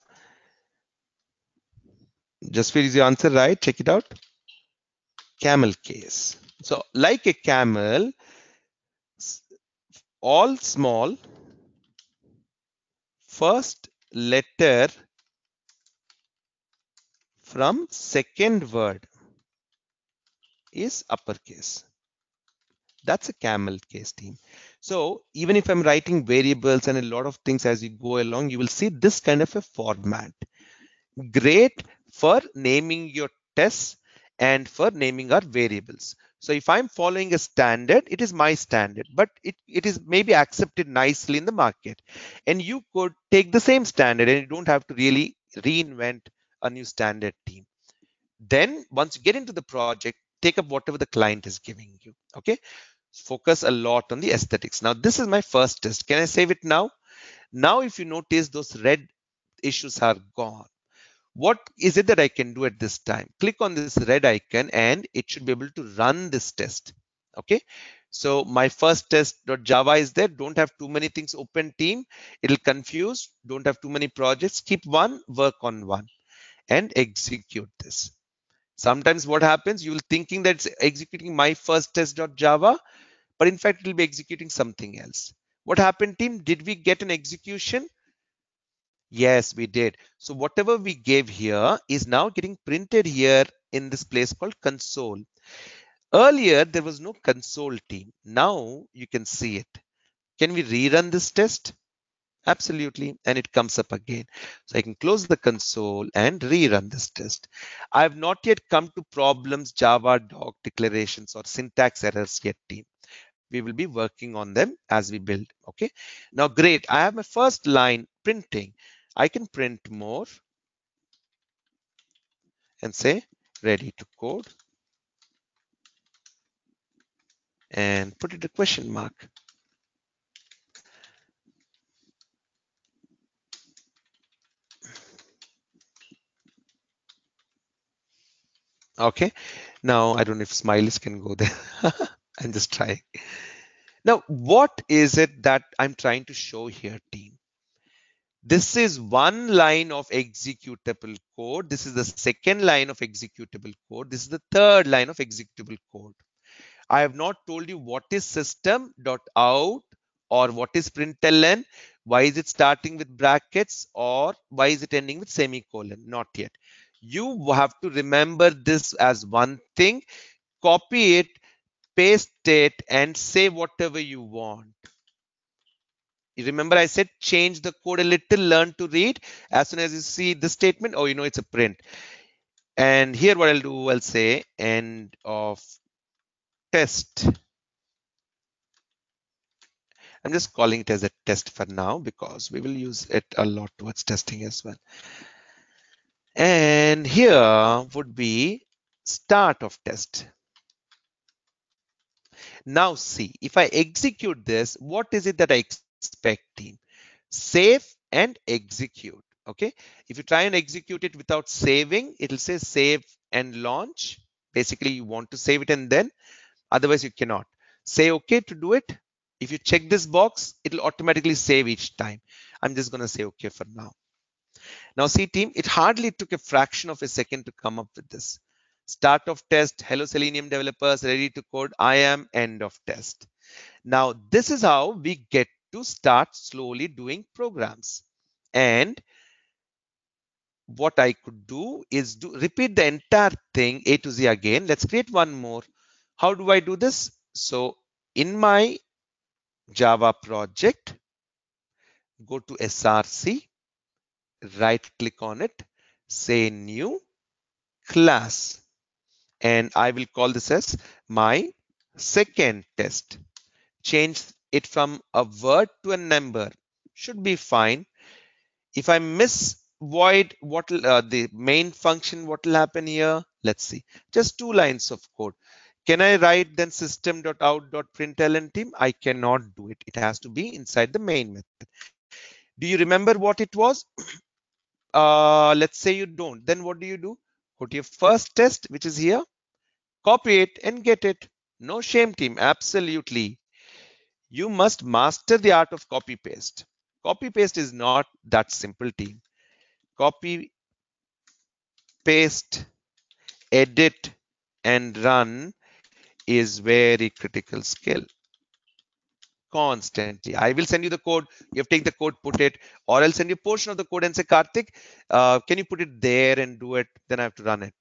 [SPEAKER 1] Just is your answer right? Check it out. Camel case. So like a camel, all small, first letter from second word is uppercase. That's a camel case, team. So even if I'm writing variables and a lot of things as you go along, you will see this kind of a format. Great for naming your tests and for naming our variables. So if I'm following a standard, it is my standard, but it is maybe accepted nicely in the market. And you could take the same standard and you don't have to really reinvent a new standard, team. Then once you get into the project, take up whatever the client is giving you. Okay. Focus a lot on the aesthetics. Now, this is my first test. Can I save it now? Now, if you notice, those red issues are gone. What is it that I can do at this time? Click on this red icon and it should be able to run this test. Okay. So my first test.java is there. Don't have too many things open, team. It'll confuse. Don't have too many projects. Keep one, work on one and execute this. Sometimes what happens, you'll thinking that it's executing my first test.java, but in fact, it will be executing something else. What happened, team? Did we get an execution? Yes, we did. So whatever we gave here is now getting printed here in this place called console. Earlier, there was no console, team. Now you can see it. Can we rerun this test? Absolutely. And it comes up again. So I can close the console and rerun this test. I have not yet come to problems, Java doc declarations or syntax errors yet, team. We will be working on them as we build. Okay. Now, great. I have my first line printing. I can print more and say ready to code and put it a question mark. Okay. Now, I don't know if smileys can go there. I'm just trying. Now, what is it that I'm trying to show here, team? This is one line of executable code. This is the second line of executable code. This is the third line of executable code. I have not told you what is system.out or what is println. Why is it starting with brackets or why is it ending with semicolon? Not yet. You have to remember this as one thing, copy it, paste it, and say whatever you want. You remember I said change the code a little, learn to read. As soon as you see this statement, oh, you know it's a print. And here what I'll do, I'll say end of test. I'm just calling it as a test for now because we will use it a lot towards testing as well. And here would be start of test. Now see, if I execute this, what is it that I expect, team? Save and execute. Okay. If you try and execute it without saving, it'll say save and launch. Basically, you want to save it and then, otherwise you cannot. Say okay to do it. If you check this box, it'll automatically save each time. I'm just going to say okay for now. Now see, team, it hardly took a fraction of a second to come up with this. Start of test, hello Selenium developers, ready to code, I am, end of test. Now this is how we get to start slowly doing programs. And what I could do is repeat the entire thing A to Z again. Let's create one more. How do I do this? So in my Java project, go to SRC, right click on it, say new class, and I will call this as my second test. Change it from a word to a number. Should be fine. If I miss void, what the main function, what will happen here? Let's see. Just 2 lines of code. Can I write then system.out.println, team? I cannot do it. It has to be inside the main method. Do you remember what it was? Let's say you don't. Then what do? Go to your first test, which is here. Copy it and get it. No shame, team. Absolutely. You must master the art of copy paste. Copy paste is not that simple, team. Copy, paste, edit, and run is very critical skill. Constantly. I will send you the code. You have to take the code, put it, or I'll send you a portion of the code and say, Karthik, can you put it there and do it? Then I have to run it.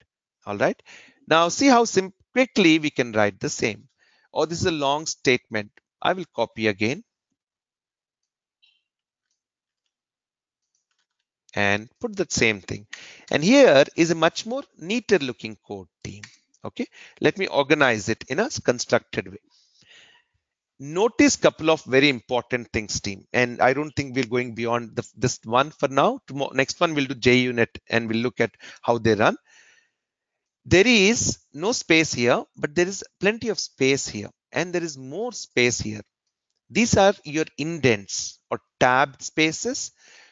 [SPEAKER 1] All right. Now see how quickly we can write the same. Oh, this is a long statement. I will copy again and put the same thing. And here is a much more neater looking code, team. Okay. Let me organize it in a constructed way. Notice couple of very important things, team, and I don't think we're going beyond this one for now. Tomorrow, next one we'll do JUnit and we'll look at how they run. There is no space here, but there is plenty of space here, and there is more space here. These are your indents or tabbed spaces.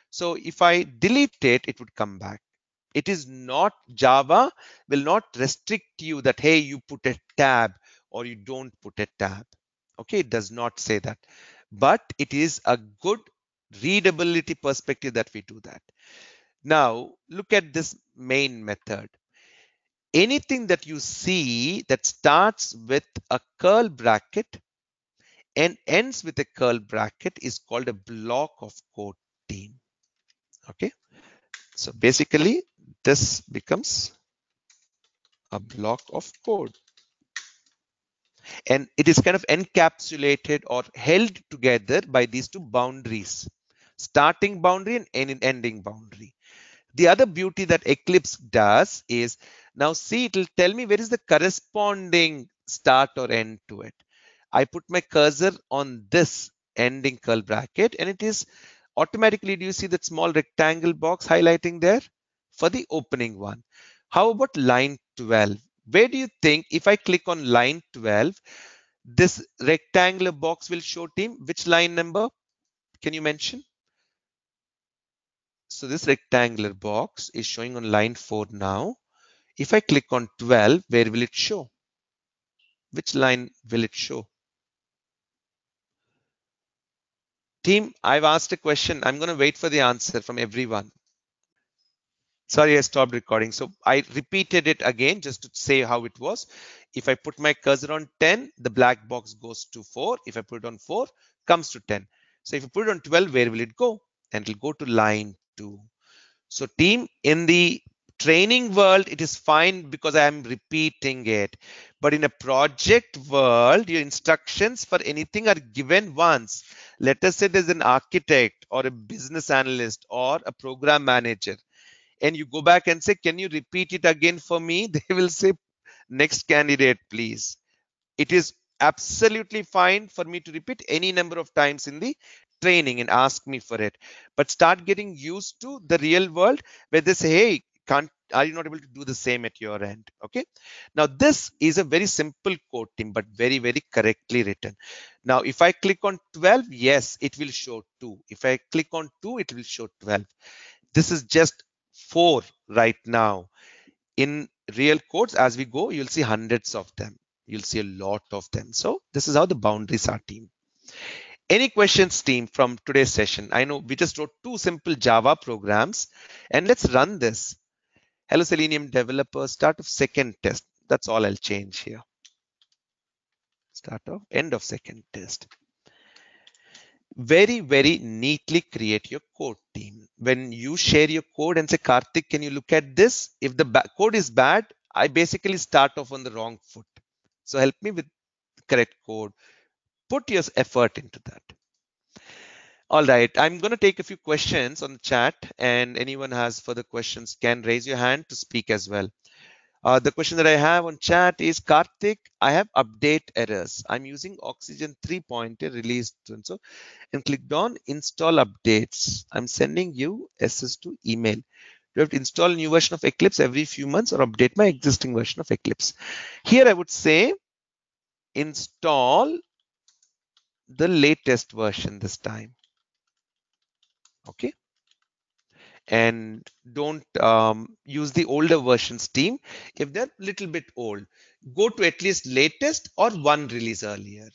[SPEAKER 1] So if I delete it, it would come back. It is not, Java will not restrict you that, hey, you put a tab or you don't put a tab. Okay, it does not say that. But it is a good readability perspective that we do that. Now, look at this main method. Anything that you see that starts with a curl bracket and ends with a curl bracket is called a block of code, team. Okay, so basically this becomes a block of code, and it is kind of encapsulated or held together by these two boundaries, starting boundary and ending boundary. The other beauty that Eclipse does is, now see, it will tell me where is the corresponding start or end to it. I put my cursor on this ending curl bracket and it is automatically, do you see that small rectangle box highlighting there for the opening one? How about line 12? Where do you think if I click on line 12, this rectangular box will show, team? Which line number? Can you mention? So this rectangular box is showing on line 4 now. If I click on 12, where will it show? Which line will it show? Team, I've asked a question. I'm going to wait for the answer from everyone. Sorry, I stopped recording. So I repeated it again just to say how it was. If I put my cursor on 10, the black box goes to 4. If I put it on 4, comes to 10. So if I put it on 12, where will it go? And it'll go to line 2. So team, in the training world, it is fine because I am repeating it. But in a project world, your instructions for anything are given once. Let us say there's an architect or a business analyst or a program manager, and you go back and say, can you repeat it again for me? They will say, next candidate, please. It is absolutely fine for me to repeat any number of times in the training and ask me for it. But start getting used to the real world where they say, hey, are you not able to do the same at your end? Okay. Now, this is a very simple code, team, but very, very correctly written. Now, if I click on 12, yes, it will show 2. If I click on 2, it will show 12. This is just 4 right now. In real codes, as we go, you'll see hundreds of them. You'll see a lot of them. So this is how the boundaries are, team. Any questions, team, from today's session? I know we just wrote 2 simple Java programs, and let's run this. Hello, Selenium developer, start of second test. That's all I'll change here. Start of end of second test. Very, very neatly create your code, team. When you share your code and say, Karthik, can you look at this? If the code is bad, I basically start off on the wrong foot. So help me with correct code. Put your effort into that. All right, I'm going to take a few questions on the chat, and anyone has further questions can raise your hand to speak as well. The question that I have on chat is, Karthik, I have update errors. I'm using Oxygen 3.0 release so and clicked on install updates. I'm sending you SS2 email. Do I have to install a new version of Eclipse every few months or update my existing version of Eclipse? Here I would say install the latest version this time. Okay. And don't use the older versions, team. If they're a little bit old, go to at least latest or one release earlier.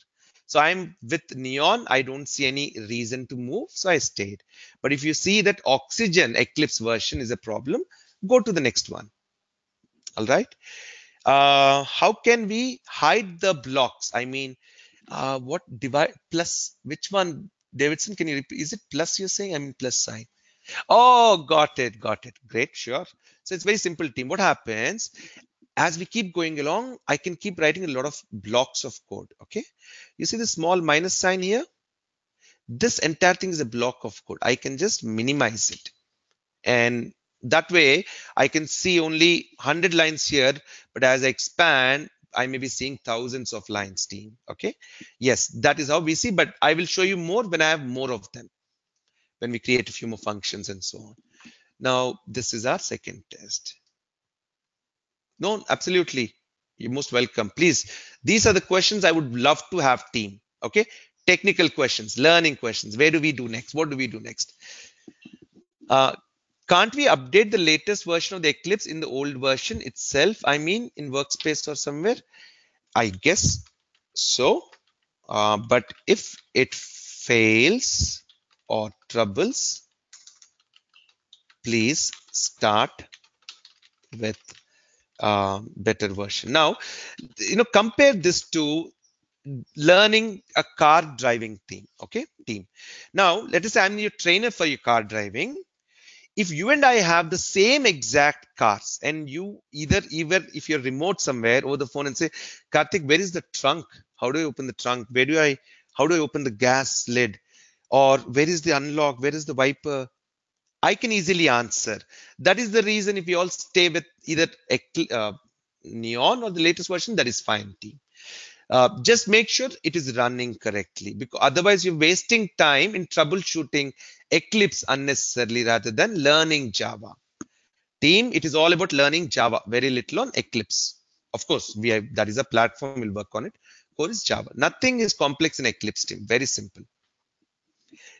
[SPEAKER 1] So I'm with Neon. I don't see any reason to move, so I stayed. But if you see that Oxygen Eclipse version is a problem, go to the next one. All right. How can we hide the blocks? I mean, what divide plus which one? Davidson, can you repeat? Is it plus you're saying? I mean plus sign. Oh, got it, got it. Great, sure. So it's very simple, team. What happens as we keep going along, I can keep writing a lot of blocks of code. Okay. You see the small minus sign here? This entire thing is a block of code. I can just minimize it. And that way I can see only 100 lines here, but as I expand, I may be seeing thousands of lines, team. Okay. Yes, that is how we see, but I will show you more when I have more of them, when we create a few more functions and so on. Now, this is our second test. No, absolutely. You're most welcome. Please, these are the questions I would love to have, team. Okay. Technical questions, learning questions. Where do we do next? What do we do next? Can't we update the latest version of the Eclipse in the old version itself? I mean, in Workspace or somewhere? I guess so. But if it fails or troubles, please start with better version. Now, compare this to learning a car driving team. Okay, team. Now, let us say I'm your trainer for your car driving. If you and I have the same exact cars, and you either if you're remote somewhere over the phone and say, Karthik, where is the trunk? How do I open the trunk? How do I open the gas lid? Or where is the unlock? Where is the wiper? I can easily answer. That is the reason if we all stay with either Neon or the latest version, that is fine, team. Just make sure it is running correctly, because otherwise you're wasting time in troubleshooting Eclipse unnecessarily rather than learning Java. Team, it is all about learning Java, very little on Eclipse. Of course, that is a platform, we'll work on it. Core is Java. Nothing is complex in Eclipse, team. Very simple.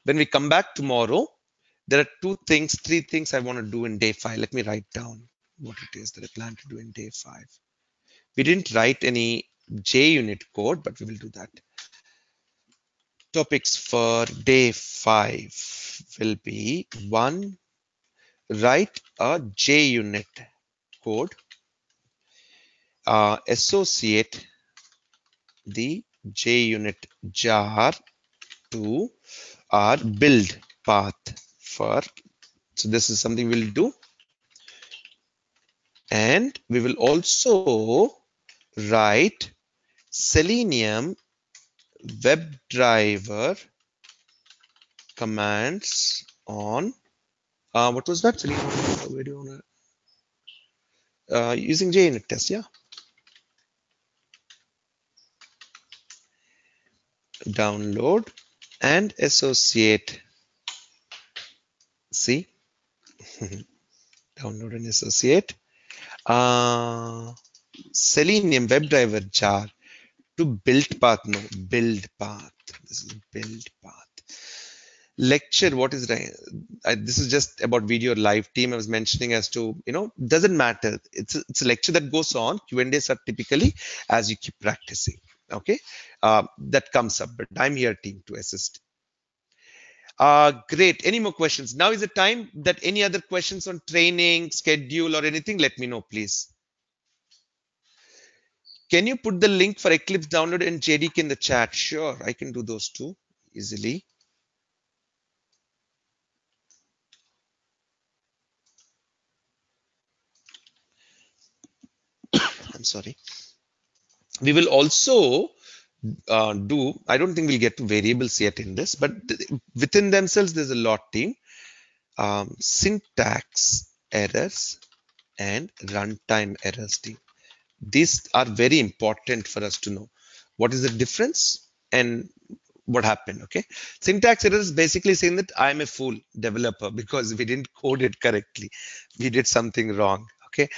[SPEAKER 1] When we come back tomorrow, there are three things I want to do in day 5. Let me write down what it is that I plan to do in day 5. We didn't write any JUnit code, but we will do that. Topics for day 5 will be 1. Write a JUnit code. Associate the JUnit jar to our build path for. So this is something we'll do. And we will also write Selenium WebDriver commands on what was that? Selenium, where do you want to using JUnit test, yeah. Download and associate. See, download and associate Selenium WebDriver jar to build path. No, build path. This is build path. Lecture, what is this is just about video live, team. I was mentioning as to, doesn't matter. It's a lecture that goes on. Q&As are typically as you keep practicing. Okay, that comes up, but I'm here, team, to assist. Great. Any more questions? Now is the time that any other questions on training, schedule, or anything, let me know, please. Can you put the link for Eclipse download and JDK in the chat? Sure, I can do those too easily. I'm sorry. We will also I don't think we'll get to variables yet in this, but within themselves, there's a lot, team. Syntax errors and runtime errors, team. These are very important for us to know. What is the difference and what happened? Okay. Syntax error is basically saying that I'm a fool developer because we didn't code it correctly. We did something wrong. Okay.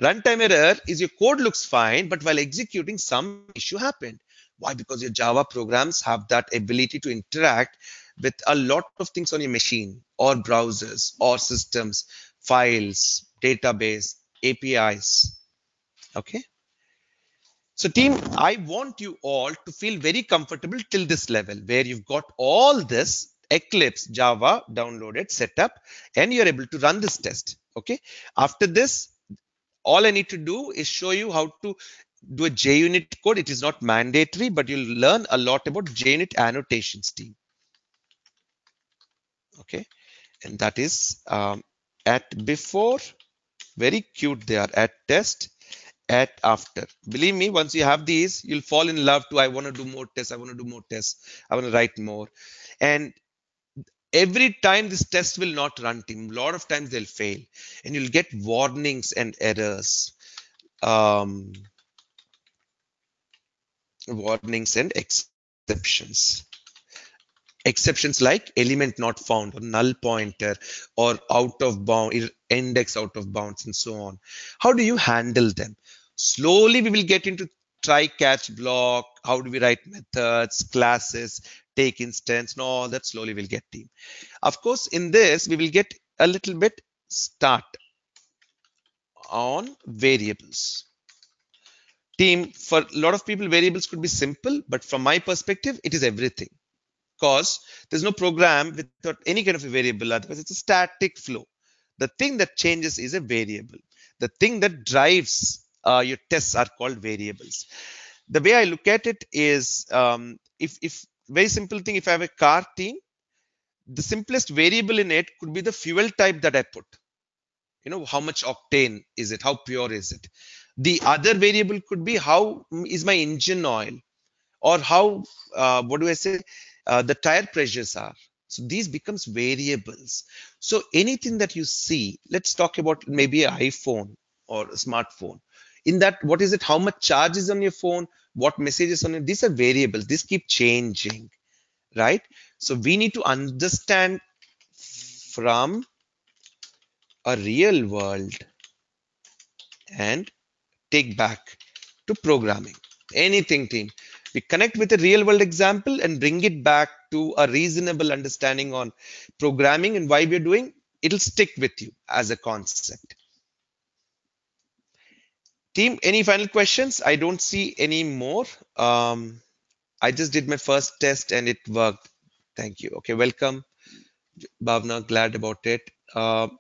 [SPEAKER 1] Runtime error is your code looks fine, but while executing, some issue happened. Why? Because your Java programs have that ability to interact with a lot of things on your machine or browsers or systems, files, database, APIs. Okay. So team, I want you all to feel very comfortable till this level where you've got all this Eclipse Java downloaded, set up, and you're able to run this test. Okay. After this, all I need to do is show you how to do a JUnit code. It is not mandatory, but you'll learn a lot about JUnit annotations team. Okay. And that is at before, very cute they are, at test, at after. Believe me, once you have these, you'll fall in love to, I want to do more tests, I want to do more tests, I want to write more. And every time this test will not run team, a lot of times they'll fail and you'll get warnings and errors. Um, Warnings and exceptions. Exceptions like element not found or null pointer or out of bound, index out of bounds and so on. How do you handle them? Slowly we will get into try catch block. How do we write methods, classes, take instance, and all that slowly we'll get team. Of course, in this we will get a little bit start on variables. Team, for a lot of people, variables could be simple, but from my perspective, it is everything. Because there's no program without any kind of a variable, otherwise it's a static flow. The thing that changes is a variable. The thing that drives your tests are called variables. The way I look at it is, if very simple thing, if I have a car team, the simplest variable in it could be the fuel type that I put. You know, how much octane is it? How pure is it? The other variable could be how is my engine oil, or how what do I say, the tire pressures are. So these becomes variables. So anything that you see, let's talk about maybe an iPhone or a smartphone. In that, what is it? How much charge is on your phone? What messages on it? These are variables. These keep changing, right? So we need to understand from a real world and take back to programming. Anything, team. We connect with a real world example and bring it back to a reasonable understanding on programming and why we're doing. It'll stick with you as a concept. Team, any final questions? I don't see any more. I just did my first test and it worked. Thank you. Okay, welcome, Bhavna. Glad about it.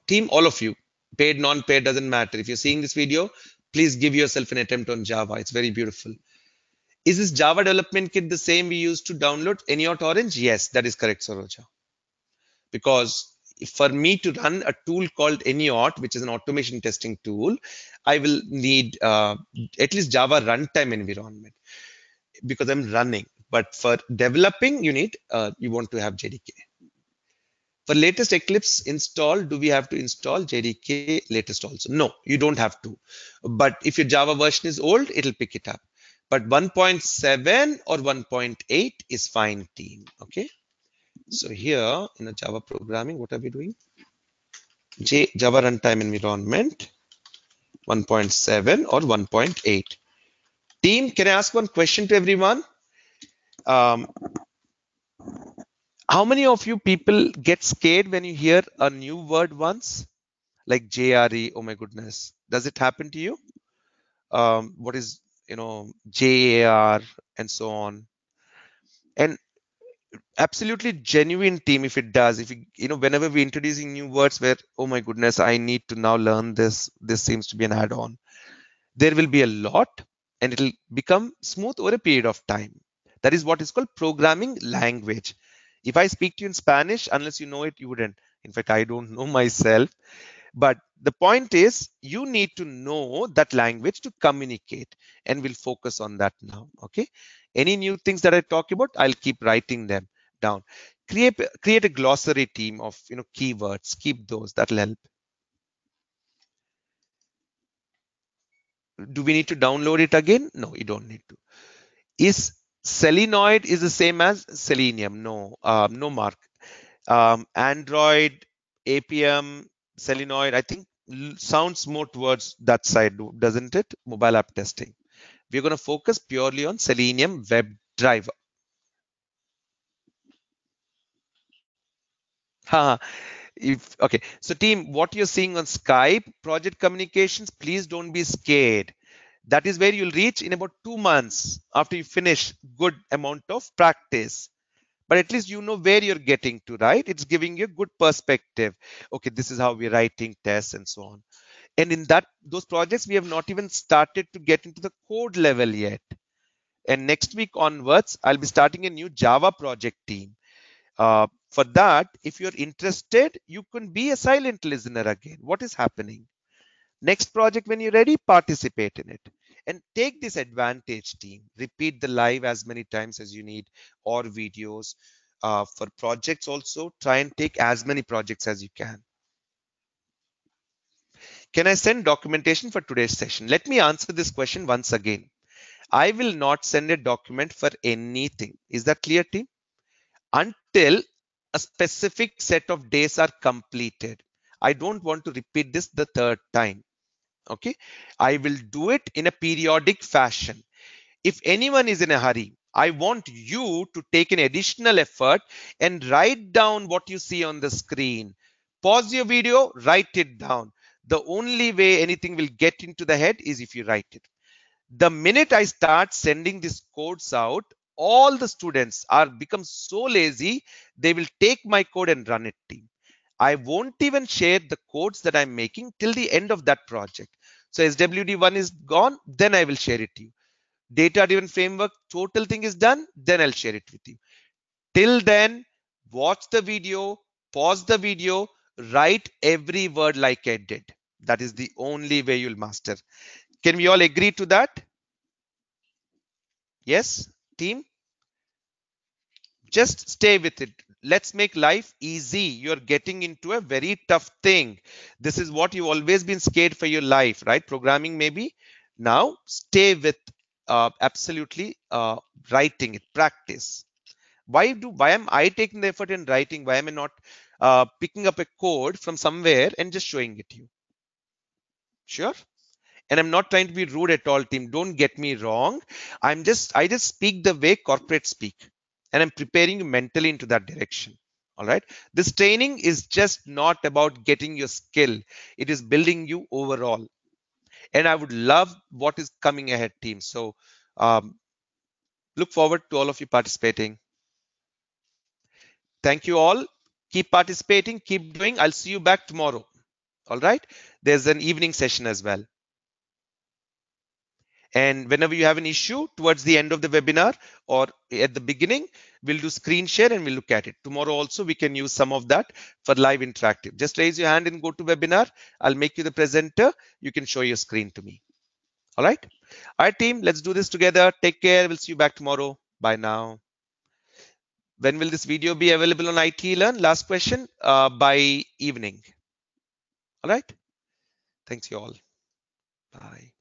[SPEAKER 1] Team, all of you, paid, non-paid, doesn't matter. If you're seeing this video, please give yourself an attempt on Java. It's very beautiful. Is this Java development kit the same we used to download Anyot Orange? Yes, that is correct, Saroja. Because for me to run a tool called Anyot, which is an automation testing tool, I will need at least Java runtime environment because I'm running. But for developing, you want to have JDK. For latest Eclipse install, do we have to install JDK latest also? No, you don't have to. But if your Java version is old, it'll pick it up. But 1.7 or 1.8 is fine, team. Okay. So here in a Java programming, what are we doing? Java runtime environment 1.7 or 1.8. Team, can I ask one question to everyone? How many of you people get scared when you hear a new word once? Like JRE, oh my goodness. Does it happen to you? What is, JAR and so on? And absolutely genuine team if it does. If whenever we're introducing new words where, oh my goodness, I need to now learn this. This seems to be an add-on. There will be a lot and it'll become smooth over a period of time. That is what is called programming language. If I speak to you in Spanish, unless you know it, you wouldn't. In fact, I don't know myself. But the point is, you need to know that language to communicate, and we'll focus on that now. Okay. Any new things that I talk about, I'll keep writing them down. Create a glossary team of keywords. Keep those. That'll help. Do we need to download it again? No, you don't need to. Is Selenoid is the same as Selenium? No, no, Mark. Android, APM, Selenoid, I think sounds more towards that side, doesn't it? Mobile app testing. We're going to focus purely on Selenium WebDriver. Okay, so team, what you're seeing on Skype, project communications, please don't be scared. That is where you'll reach in about 2 months after you finish good amount of practice. But at least you know where you're getting to, right? It's giving you a good perspective. Okay, this is how we're writing tests and so on. And in those projects, we have not even started to get into the code level yet. And next week onwards, I'll be starting a new Java project team. For that, if you're interested, you can be a silent listener again. What is happening? Next project, when you're ready, participate in it. And take this advantage, team. Repeat the live as many times as you need, or videos. For projects also, try and take as many projects as you can. Can I send documentation for today's session? Let me answer this question once again. I will not send a document for anything. Is that clear, team? Until a specific set of days are completed. I don't want to repeat this the third time. Okay, I will do it in a periodic fashion. If anyone is in a hurry, I want you to take an additional effort and write down what you see on the screen. Pause your video, write it down. The only way anything will get into the head is if you write it. The minute I start sending these codes out, all the students are become so lazy, they will take my code and run it, team. I won't even share the codes that I'm making till the end of that project. So SWD1 is gone, then I will share it to you. Data-driven framework, total thing is done, then I'll share it with you. Till then, watch the video, pause the video, write every word like I did. That is the only way you'll master. Can we all agree to that? Yes, team? Just stay with it. Let's make life easy. You're getting into a very tough thing. This is what you've always been scared for your life, right? Programming, maybe. Now, stay with absolutely writing it. Practice. Why am I taking the effort in writing? Why am I not picking up a code from somewhere and just showing it to you? Sure. And I'm not trying to be rude at all, team. Don't get me wrong. I just speak the way corporates speak, and I'm preparing you mentally into that direction. All right. This training is just not about getting your skill. It is building you overall. And I would love what is coming ahead, team. So look forward to all of you participating. Thank you all. Keep participating, keep doing. I'll see you back tomorrow. All right. There's an evening session as well. And whenever you have an issue towards the end of the webinar or at the beginning, we'll do screen share and we'll look at it. Tomorrow also, we can use some of that for live interactive. Just raise your hand and go to webinar. I'll make you the presenter. You can show your screen to me. All right. All right, team, let's do this together. Take care. We'll see you back tomorrow. Bye now. When will this video be available on IT Learn? Last question. By evening. All right. Thanks you all. Bye.